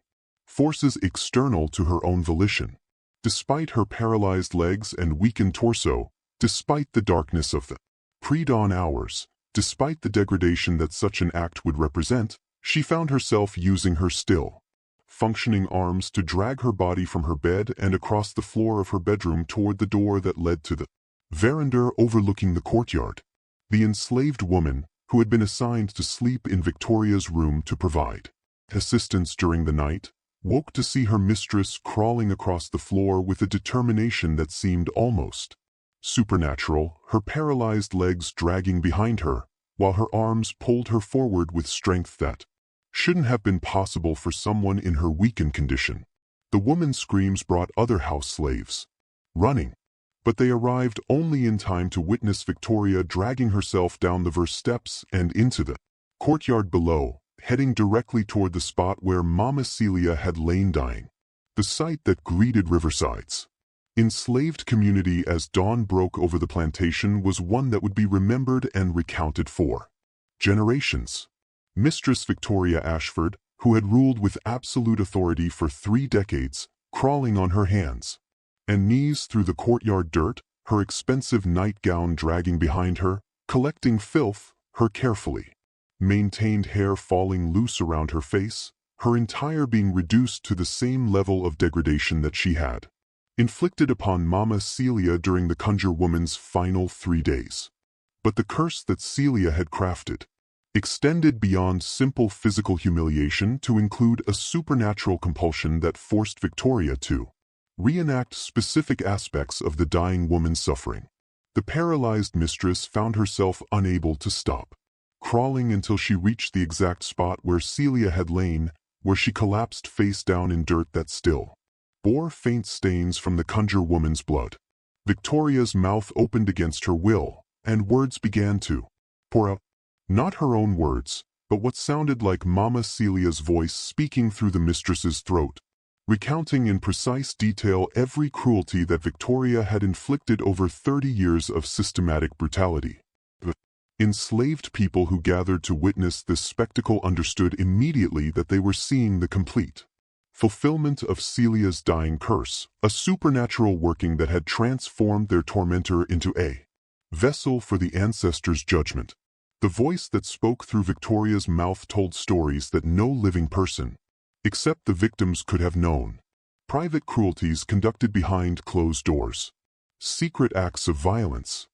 forces external to her own volition. Despite her paralyzed legs and weakened torso, despite the darkness of the pre-dawn hours, despite the degradation that such an act would represent, she found herself using her still functioning arms to drag her body from her bed and across the floor of her bedroom toward the door that led to the veranda overlooking the courtyard. The enslaved woman, who had been assigned to sleep in Victoria's room to provide assistance during the night, woke to see her mistress crawling across the floor with a determination that seemed almost supernatural, her paralyzed legs dragging behind her, while her arms pulled her forward with strength that shouldn't have been possible for someone in her weakened condition. The woman's screams brought other house slaves running, but they arrived only in time to witness Victoria dragging herself down the verse steps and into the courtyard below, heading directly toward the spot where Mama Celia had lain dying. The sight that greeted Riverside's enslaved community as dawn broke over the plantation was one that would be remembered and recounted for generations. Mistress Victoria Ashford, who had ruled with absolute authority for 3 decades, crawling on her hands and knees through the courtyard dirt, her expensive nightgown dragging behind her, collecting filth, her carefully maintained hair falling loose around her face, her entire being reduced to the same level of degradation that she had inflicted upon Mama Celia during the Conjure Woman's final 3 days. But the curse that Celia had crafted extended beyond simple physical humiliation to include a supernatural compulsion that forced Victoria to reenact specific aspects of the dying woman's suffering. The paralyzed mistress found herself unable to stop crawling until she reached the exact spot where Celia had lain, where she collapsed face down in dirt that still bore faint stains from the Conjure Woman's blood. Victoria's mouth opened against her will, and words began to pour out. Not her own words, but what sounded like Mama Celia's voice speaking through the mistress's throat, recounting in precise detail every cruelty that Victoria had inflicted over 30 years of systematic brutality. The enslaved people who gathered to witness this spectacle understood immediately that they were seeing the complete fulfillment of Celia's dying curse, a supernatural working that had transformed their tormentor into a vessel for the ancestors' judgment. The voice that spoke through Victoria's mouth told stories that no living person, except the victims, could have known. Private cruelties conducted behind closed doors. Secret acts of violence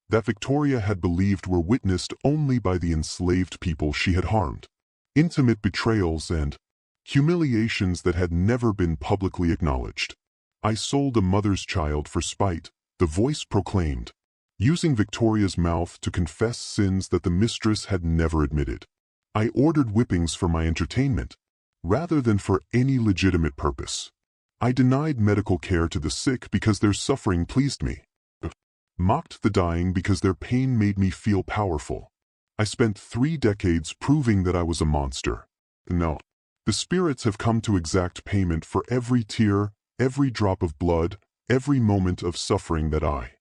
that Victoria had believed were witnessed only by the enslaved people she had harmed. Intimate betrayals and humiliations that had never been publicly acknowledged. "I sold a mother's child for spite," the voice proclaimed, using Victoria's mouth to confess sins that the mistress had never admitted. "I ordered whippings for my entertainment, rather than for any legitimate purpose. I denied medical care to the sick because their suffering pleased me. Mocked the dying because their pain made me feel powerful. I spent 3 decades proving that I was a monster. Now, the spirits have come to exact payment for every tear, every drop of blood, every moment of suffering that I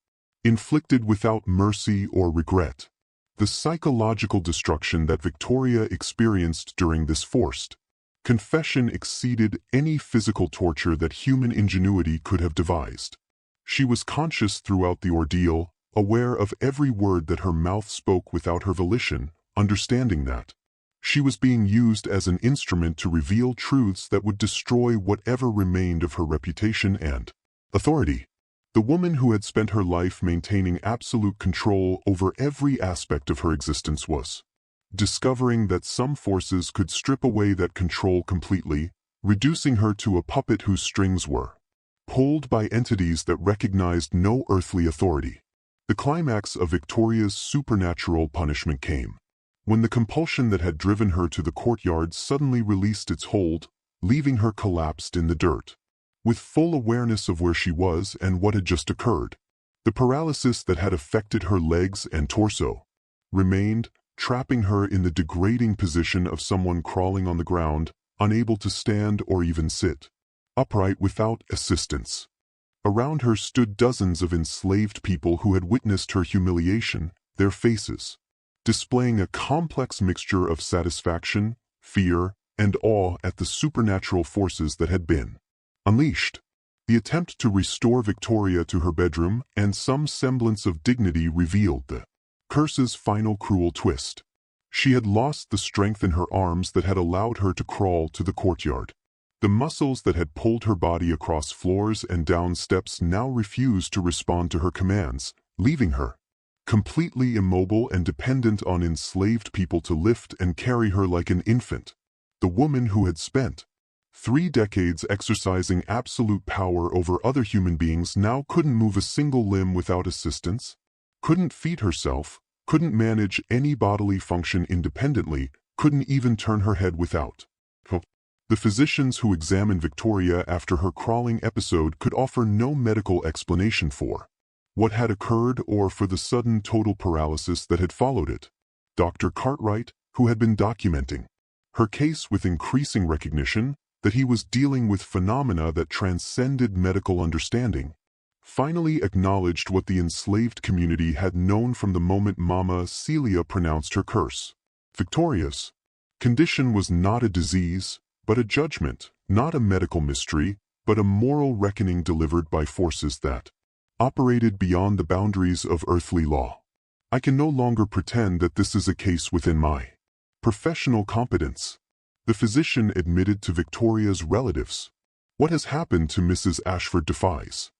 inflicted without mercy or regret." The psychological destruction that Victoria experienced during this forced confession exceeded any physical torture that human ingenuity could have devised. She was conscious throughout the ordeal, aware of every word that her mouth spoke without her volition, understanding that she was being used as an instrument to reveal truths that would destroy whatever remained of her reputation and authority. The woman who had spent her life maintaining absolute control over every aspect of her existence was discovering that some forces could strip away that control completely, reducing her to a puppet whose strings were pulled by entities that recognized no earthly authority. The climax of Victoria's supernatural punishment came when the compulsion that had driven her to the courtyard suddenly released its hold, leaving her collapsed in the dirt. With full awareness of where she was and what had just occurred, the paralysis that had affected her legs and torso remained, trapping her in the degrading position of someone crawling on the ground, unable to stand or even sit upright without assistance. Around her stood dozens of enslaved people who had witnessed her humiliation, their faces displaying a complex mixture of satisfaction, fear, and awe at the supernatural forces that had been unleashed. The attempt to restore Victoria to her bedroom and some semblance of dignity revealed the curse's final cruel twist. She had lost the strength in her arms that had allowed her to crawl to the courtyard. The muscles that had pulled her body across floors and down steps now refused to respond to her commands, leaving her completely immobile and dependent on enslaved people to lift and carry her like an infant. The woman who had spent 3 decades exercising absolute power over other human beings now couldn't move a single limb without assistance, couldn't feed herself, couldn't manage any bodily function independently, couldn't even turn her head without help. The physicians who examined Victoria after her crawling episode could offer no medical explanation for what had occurred or for the sudden total paralysis that had followed it. Dr. Cartwright, who had been documenting her case with increasing recognition that he was dealing with phenomena that transcended medical understanding, finally acknowledged what the enslaved community had known from the moment Mama Celia pronounced her curse. Victoria's condition was not a disease, but a judgment, not a medical mystery, but a moral reckoning delivered by forces that operated beyond the boundaries of earthly law. I can no longer pretend that this is a case within my professional competence. The physician admitted to Victoria's relatives. What has happened to Mrs. Ashford defies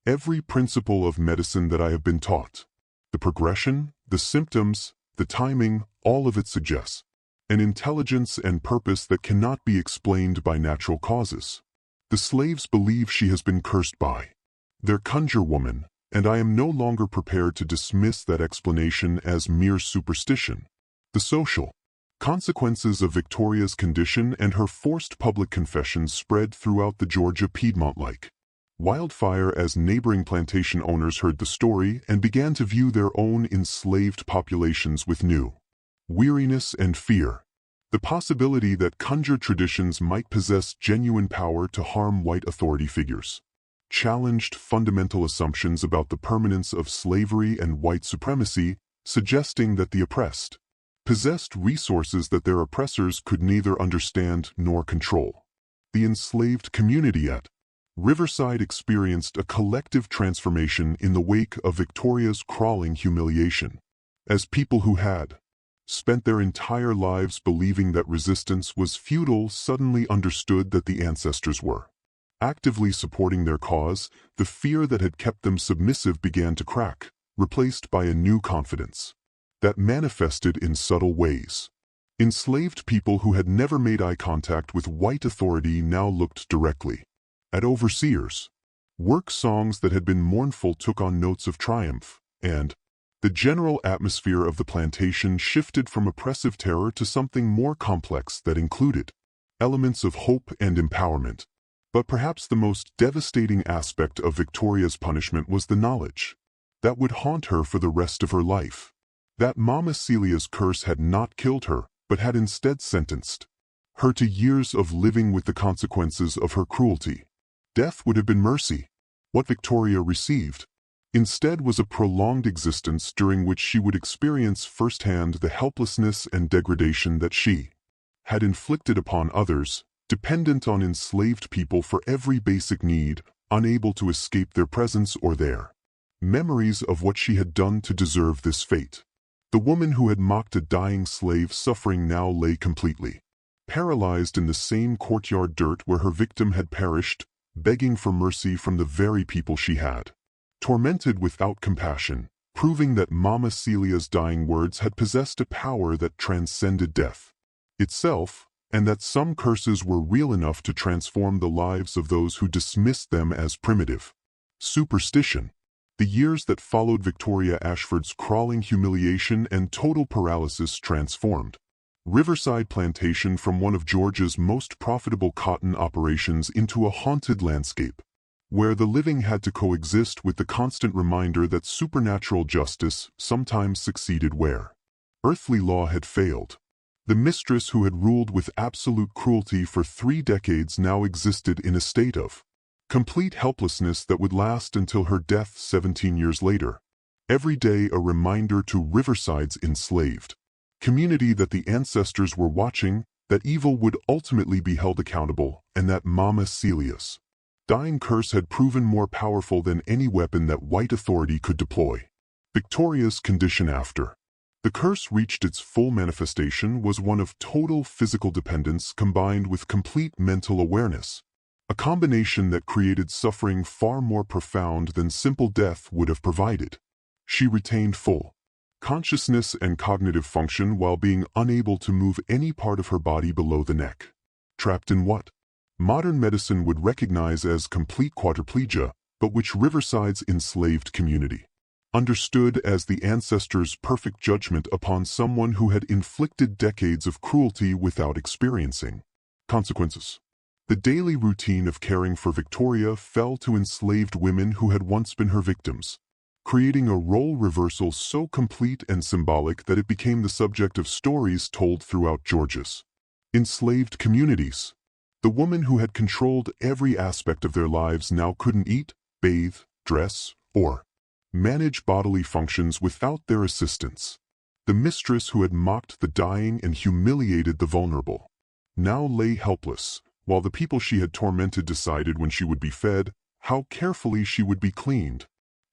every principle of medicine that I have been taught. The progression, the symptoms, the timing, all of it suggests an intelligence and purpose that cannot be explained by natural causes. The slaves believe she has been cursed by their conjure woman, and I am no longer prepared to dismiss that explanation as mere superstition. The social consequences of Victoria's condition and her forced public confessions spread throughout the Georgia Piedmont like wildfire as neighboring plantation owners heard the story and began to view their own enslaved populations with new weariness and fear. The possibility that conjure traditions might possess genuine power to harm white authority figures challenged fundamental assumptions about the permanence of slavery and white supremacy, suggesting that the oppressed possessed resources that their oppressors could neither understand nor control. The enslaved community at Riverside experienced a collective transformation in the wake of Victoria's crawling humiliation. As people who had spent their entire lives believing that resistance was futile suddenly understood that the ancestors were actively supporting their cause, the fear that had kept them submissive began to crack, replaced by a new confidence that manifested in subtle ways. Enslaved people who had never made eye contact with white authority now looked directly at overseers. Work songs that had been mournful took on notes of triumph, and the general atmosphere of the plantation shifted from oppressive terror to something more complex that included elements of hope and empowerment. But perhaps the most devastating aspect of Victoria's punishment was the knowledge that would haunt her for the rest of her life. That Mama Celia's curse had not killed her, but had instead sentenced her to years of living with the consequences of her cruelty. Death would have been mercy. What Victoria received instead was a prolonged existence during which she would experience firsthand the helplessness and degradation that she had inflicted upon others, dependent on enslaved people for every basic need, unable to escape their presence or their memories of what she had done to deserve this fate. The woman who had mocked a dying slave suffering now lay completely paralyzed in the same courtyard dirt where her victim had perished, begging for mercy from the very people she had tormented without compassion, proving that Mama Celia's dying words had possessed a power that transcended death itself, and that some curses were real enough to transform the lives of those who dismissed them as primitive superstition. The years that followed Victoria Ashford's crawling humiliation and total paralysis transformed Riverside Plantation from one of Georgia's most profitable cotton operations into a haunted landscape, where the living had to coexist with the constant reminder that supernatural justice sometimes succeeded where earthly law had failed. The mistress who had ruled with absolute cruelty for 3 decades now existed in a state of complete helplessness that would last until her death 17 years later. Every day a reminder to Riverside's enslaved community that the ancestors were watching, that evil would ultimately be held accountable, and that Mama Celia's dying curse had proven more powerful than any weapon that white authority could deploy. Victoria's condition after the curse reached its full manifestation was one of total physical dependence combined with complete mental awareness, a combination that created suffering far more profound than simple death would have provided. She retained full consciousness and cognitive function while being unable to move any part of her body below the neck, trapped in what modern medicine would recognize as complete quadriplegia, but which Riverside's enslaved community understood as the ancestors' perfect judgment upon someone who had inflicted decades of cruelty without experiencing consequences. The daily routine of caring for Victoria fell to enslaved women who had once been her victims, creating a role reversal so complete and symbolic that it became the subject of stories told throughout Georgia's enslaved communities. The woman who had controlled every aspect of their lives now couldn't eat, bathe, dress, or manage bodily functions without their assistance. The mistress who had mocked the dying and humiliated the vulnerable now lay helpless, while the people she had tormented decided when she would be fed, how carefully she would be cleaned,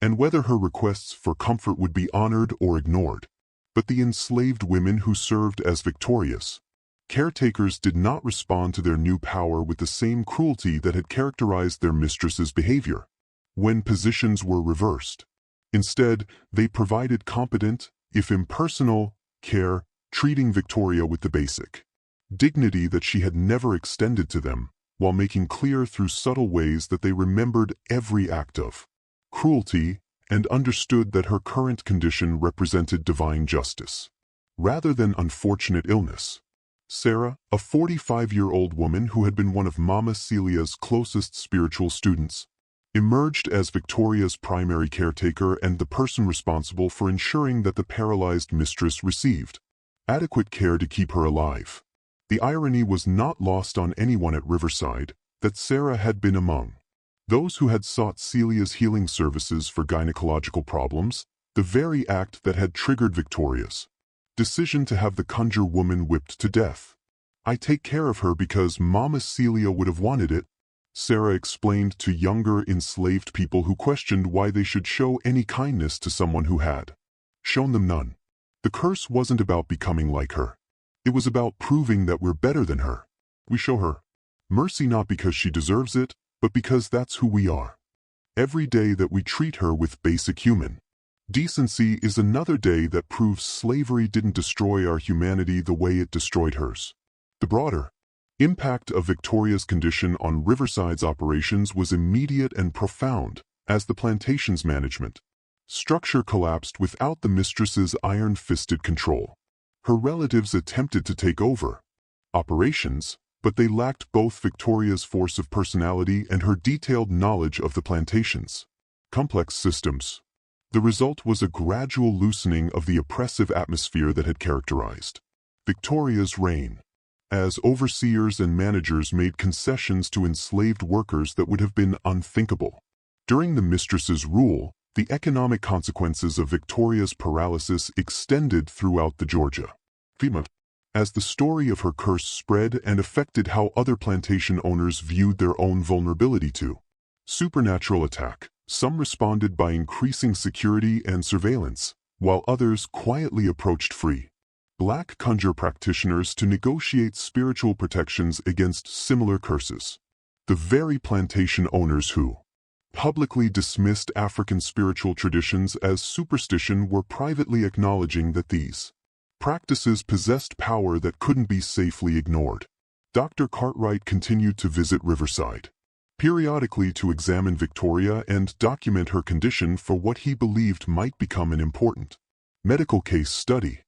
and whether her requests for comfort would be honored or ignored. But the enslaved women who served as victorious caretakers did not respond to their new power with the same cruelty that had characterized their mistress's behavior when positions were reversed. Instead, they provided competent, if impersonal, care, treating Victoria with the basic dignity that she had never extended to them, while making clear through subtle ways that they remembered every act of cruelty and understood that her current condition represented divine justice, rather than unfortunate illness. Sarah, a 45-year-old woman who had been one of Mama Celia's closest spiritual students, emerged as Victoria's primary caretaker and the person responsible for ensuring that the paralyzed mistress received adequate care to keep her alive. The irony was not lost on anyone at Riverside that Sarah had been among those who had sought Celia's healing services for gynecological problems, the very act that had triggered Victoria's decision to have the conjure woman whipped to death. "I take care of her because Mama Celia would have wanted it," Sarah explained to younger enslaved people who questioned why they should show any kindness to someone who had shown them none. The curse wasn't about becoming like her. It was about proving that we're better than her. We show her mercy not because she deserves it, but because that's who we are. Every day that we treat her with basic human decency is another day that proves slavery didn't destroy our humanity the way it destroyed hers. The broader impact of Victoria's condition on Riverside's operations was immediate and profound, as the plantation's management structure collapsed without the mistress's iron-fisted control. Her relatives attempted to take over operations, but they lacked both Victoria's force of personality and her detailed knowledge of the plantation's complex systems. The result was a gradual loosening of the oppressive atmosphere that had characterized Victoria's reign, as overseers and managers made concessions to enslaved workers that would have been unthinkable. During the mistress's rule, the economic consequences of Victoria's paralysis extended throughout the Georgia Piedmont, as the story of her curse spread and affected how other plantation owners viewed their own vulnerability to supernatural attack. Some responded by increasing security and surveillance, while others quietly approached free black conjure practitioners to negotiate spiritual protections against similar curses. The very plantation owners who publicly dismissed African spiritual traditions as superstition were privately acknowledging that these practices possessed power that couldn't be safely ignored. Dr. Cartwright continued to visit Riverside periodically to examine Victoria and document her condition for what he believed might become an important medical case study.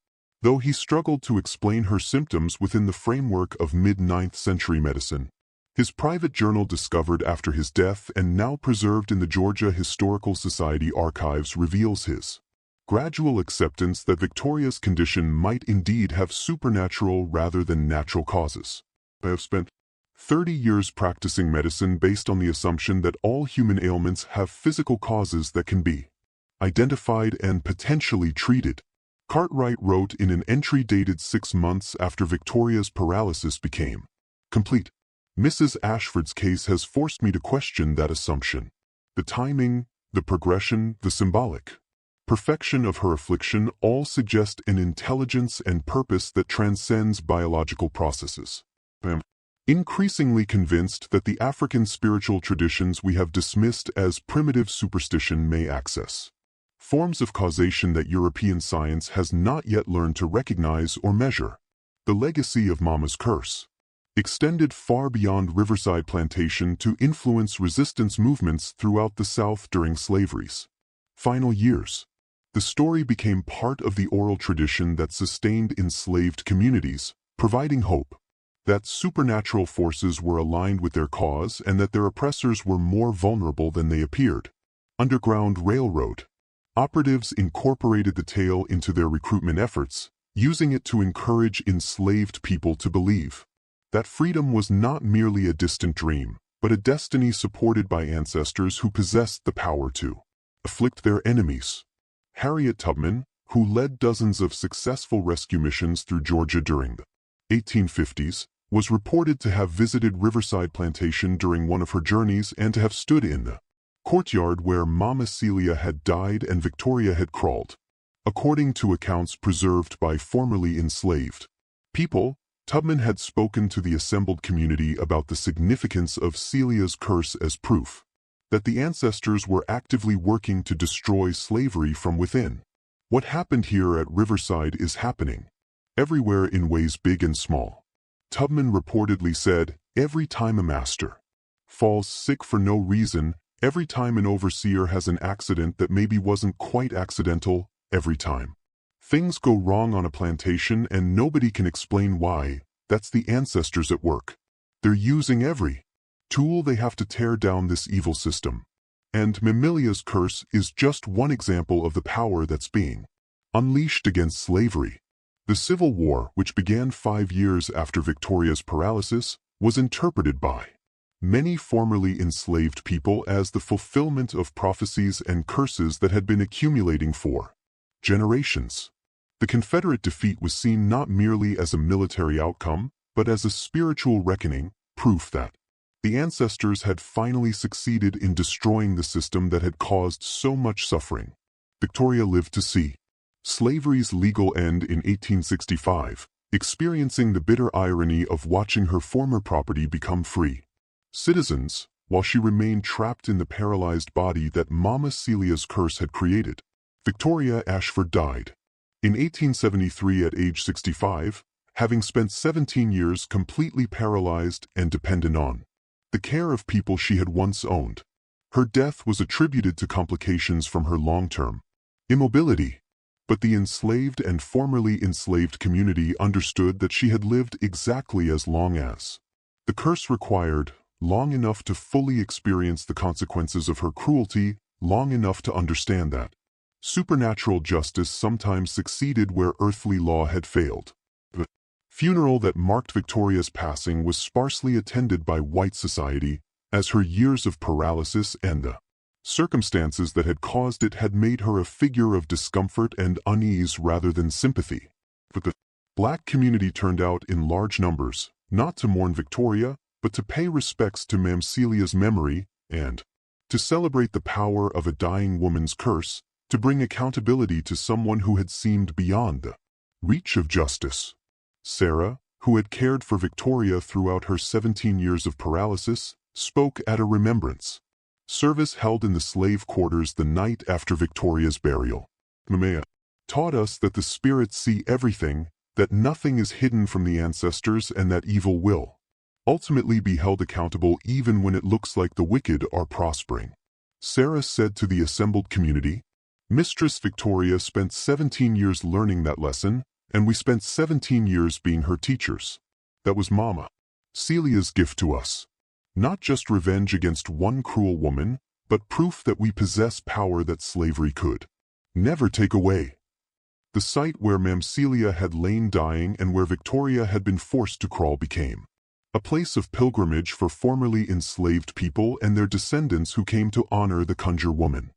Though he struggled to explain her symptoms within the framework of mid-9th century medicine, his private journal discovered after his death and now preserved in the Georgia Historical Society archives reveals his gradual acceptance that Victoria's condition might indeed have supernatural rather than natural causes. "I have spent 30 years practicing medicine based on the assumption that all human ailments have physical causes that can be identified and potentially treated," Cartwright wrote in an entry dated 6 months after Victoria's paralysis became complete. "Mrs. Ashford's case has forced me to question that assumption. The timing, the progression, the symbolic perfection of her affliction all suggest an intelligence and purpose that transcends biological processes. I am increasingly convinced that the African spiritual traditions we have dismissed as primitive superstition may access forms of causation that European science has not yet learned to recognize or measure. The legacy of Mama's curse extended far beyond Riverside Plantation to influence resistance movements throughout the South during slavery's final years. The story became part of the oral tradition that sustained enslaved communities, providing hope that supernatural forces were aligned with their cause and that their oppressors were more vulnerable than they appeared. Underground Railroad operatives incorporated the tale into their recruitment efforts, using it to encourage enslaved people to believe that freedom was not merely a distant dream, but a destiny supported by ancestors who possessed the power to afflict their enemies. Harriet Tubman, who led dozens of successful rescue missions through Georgia during the 1850s, was reported to have visited Riverside Plantation during one of her journeys and to have stood in the courtyard where Mama Celia had died and Victoria had crawled. According to accounts preserved by formerly enslaved people, Tubman had spoken to the assembled community about the significance of Celia's curse as proof that the ancestors were actively working to destroy slavery from within. What happened here at Riverside is happening everywhere in ways big and small. Tubman reportedly said, every time a master falls sick for no reason, every time an overseer has an accident that maybe wasn't quite accidental, every time things go wrong on a plantation and nobody can explain why, that's the ancestors at work. They're using every tool they have to tear down this evil system. And Mamilia's curse is just one example of the power that's being unleashed against slavery. The Civil War, which began 5 years after Victoria's paralysis, was interpreted by many formerly enslaved people as the fulfillment of prophecies and curses that had been accumulating for generations. The Confederate defeat was seen not merely as a military outcome, but as a spiritual reckoning, proof that the ancestors had finally succeeded in destroying the system that had caused so much suffering. Victoria lived to see slavery's legal end in 1865, experiencing the bitter irony of watching her former property become free citizens, while she remained trapped in the paralyzed body that Mama Celia's curse had created. Victoria Ashford died in 1873 at age 65, having spent 17 years completely paralyzed and dependent on the care of people she had once owned. Her death was attributed to complications from her long-term immobility, but the enslaved and formerly enslaved community understood that she had lived exactly as long as the curse required, long enough to fully experience the consequences of her cruelty, long enough to understand that supernatural justice sometimes succeeded where earthly law had failed. The funeral that marked Victoria's passing was sparsely attended by white society, as her years of paralysis and the circumstances that had caused it had made her a figure of discomfort and unease rather than sympathy. But the black community turned out in large numbers, not to mourn Victoria, but to pay respects to Mam Celia's memory and to celebrate the power of a dying woman's curse, to bring accountability to someone who had seemed beyond the reach of justice. Sarah, who had cared for Victoria throughout her 17 years of paralysis, spoke at a remembrance service held in the slave quarters the night after Victoria's burial. Mamea taught us that the spirits see everything, that nothing is hidden from the ancestors, and that evil will ultimately be held accountable even when it looks like the wicked are prospering. Sarah said to the assembled community, Mistress Victoria spent 17 years learning that lesson, and we spent 17 years being her teachers. That was Mama Celia's gift to us. Not just revenge against one cruel woman, but proof that we possess power that slavery could never take away. The site where Mam Celia had lain dying and where Victoria had been forced to crawl became a place of pilgrimage for formerly enslaved people and their descendants who came to honor the conjure woman,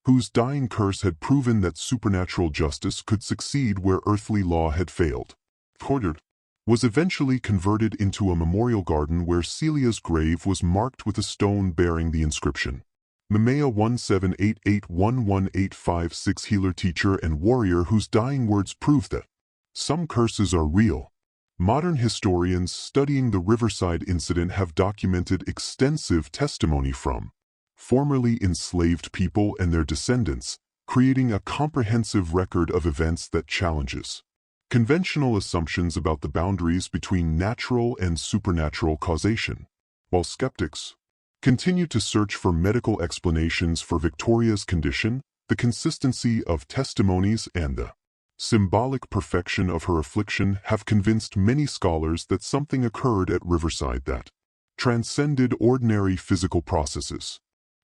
whose dying curse had proven that supernatural justice could succeed where earthly law had failed. Quartered was eventually converted into a memorial garden where Celia's grave was marked with a stone bearing the inscription, Mamea 17881185 healer, teacher, and warrior whose dying words prove that some curses are real. Modern historians studying the Riverside incident have documented extensive testimony from formerly enslaved people and their descendants, creating a comprehensive record of events that challenges conventional assumptions about the boundaries between natural and supernatural causation. While skeptics continue to search for medical explanations for Victoria's condition, the consistency of testimonies and the symbolic perfection of her affliction have convinced many scholars that something occurred at Riverside that transcended ordinary physical processes.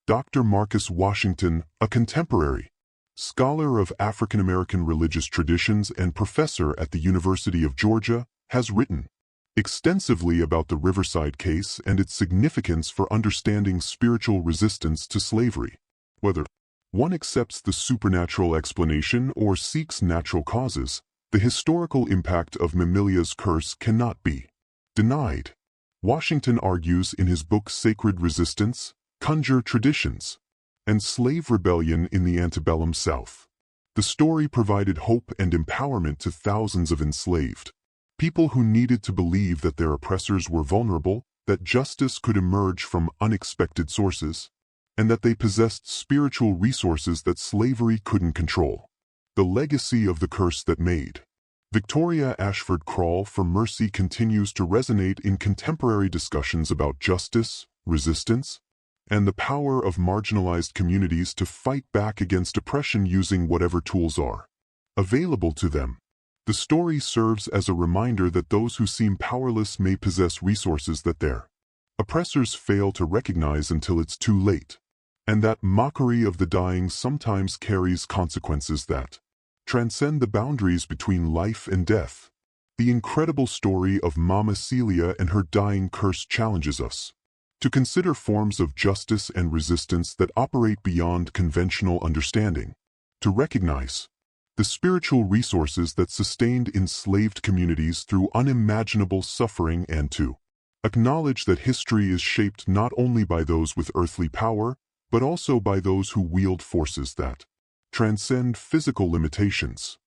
Dr. Marcus Washington, a contemporary scholar of African American religious traditions and professor at the University of Georgia, has written extensively about the Riverside case and its significance for understanding spiritual resistance to slavery. Whether one accepts the supernatural explanation or seeks natural causes, the historical impact of Mamilia's curse cannot be denied. Washington argues in his book Sacred Resistance, Conjure Traditions, and slave rebellion in the antebellum South. The story provided hope and empowerment to thousands of enslaved people who needed to believe that their oppressors were vulnerable, that justice could emerge from unexpected sources, and that they possessed spiritual resources that slavery couldn't control. The legacy of the curse that made Victoria Ashford crawl for mercy continues to resonate in contemporary discussions about justice, resistance, and the power of marginalized communities to fight back against oppression using whatever tools are available to them. The story serves as a reminder that those who seem powerless may possess resources that their oppressors fail to recognize until it's too late, and that mockery of the dying sometimes carries consequences that transcend the boundaries between life and death. The incredible story of Mama Celia and her dying curse challenges us to consider forms of justice and resistance that operate beyond conventional understanding, to recognize the spiritual resources that sustained enslaved communities through unimaginable suffering, and to acknowledge that history is shaped not only by those with earthly power, but also by those who wield forces that transcend physical limitations.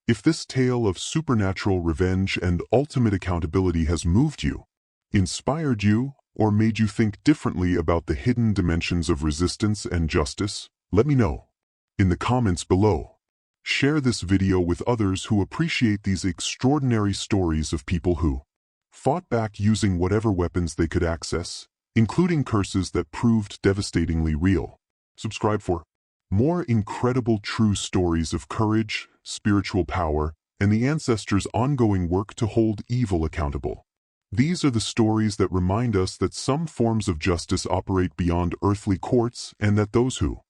If this tale of supernatural revenge and ultimate accountability has moved you, inspired you, or made you think differently about the hidden dimensions of resistance and justice, let me know in the comments below. Share this video with others who appreciate these extraordinary stories of people who fought back using whatever weapons they could access, including curses that proved devastatingly real. Subscribe for more incredible true stories of courage, spiritual power, and the ancestors' ongoing work to hold evil accountable. These are the stories that remind us that some forms of justice operate beyond earthly courts, and that those who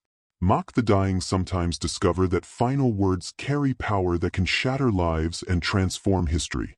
mock the dying sometimes discover that final words carry power that can shatter lives and transform history.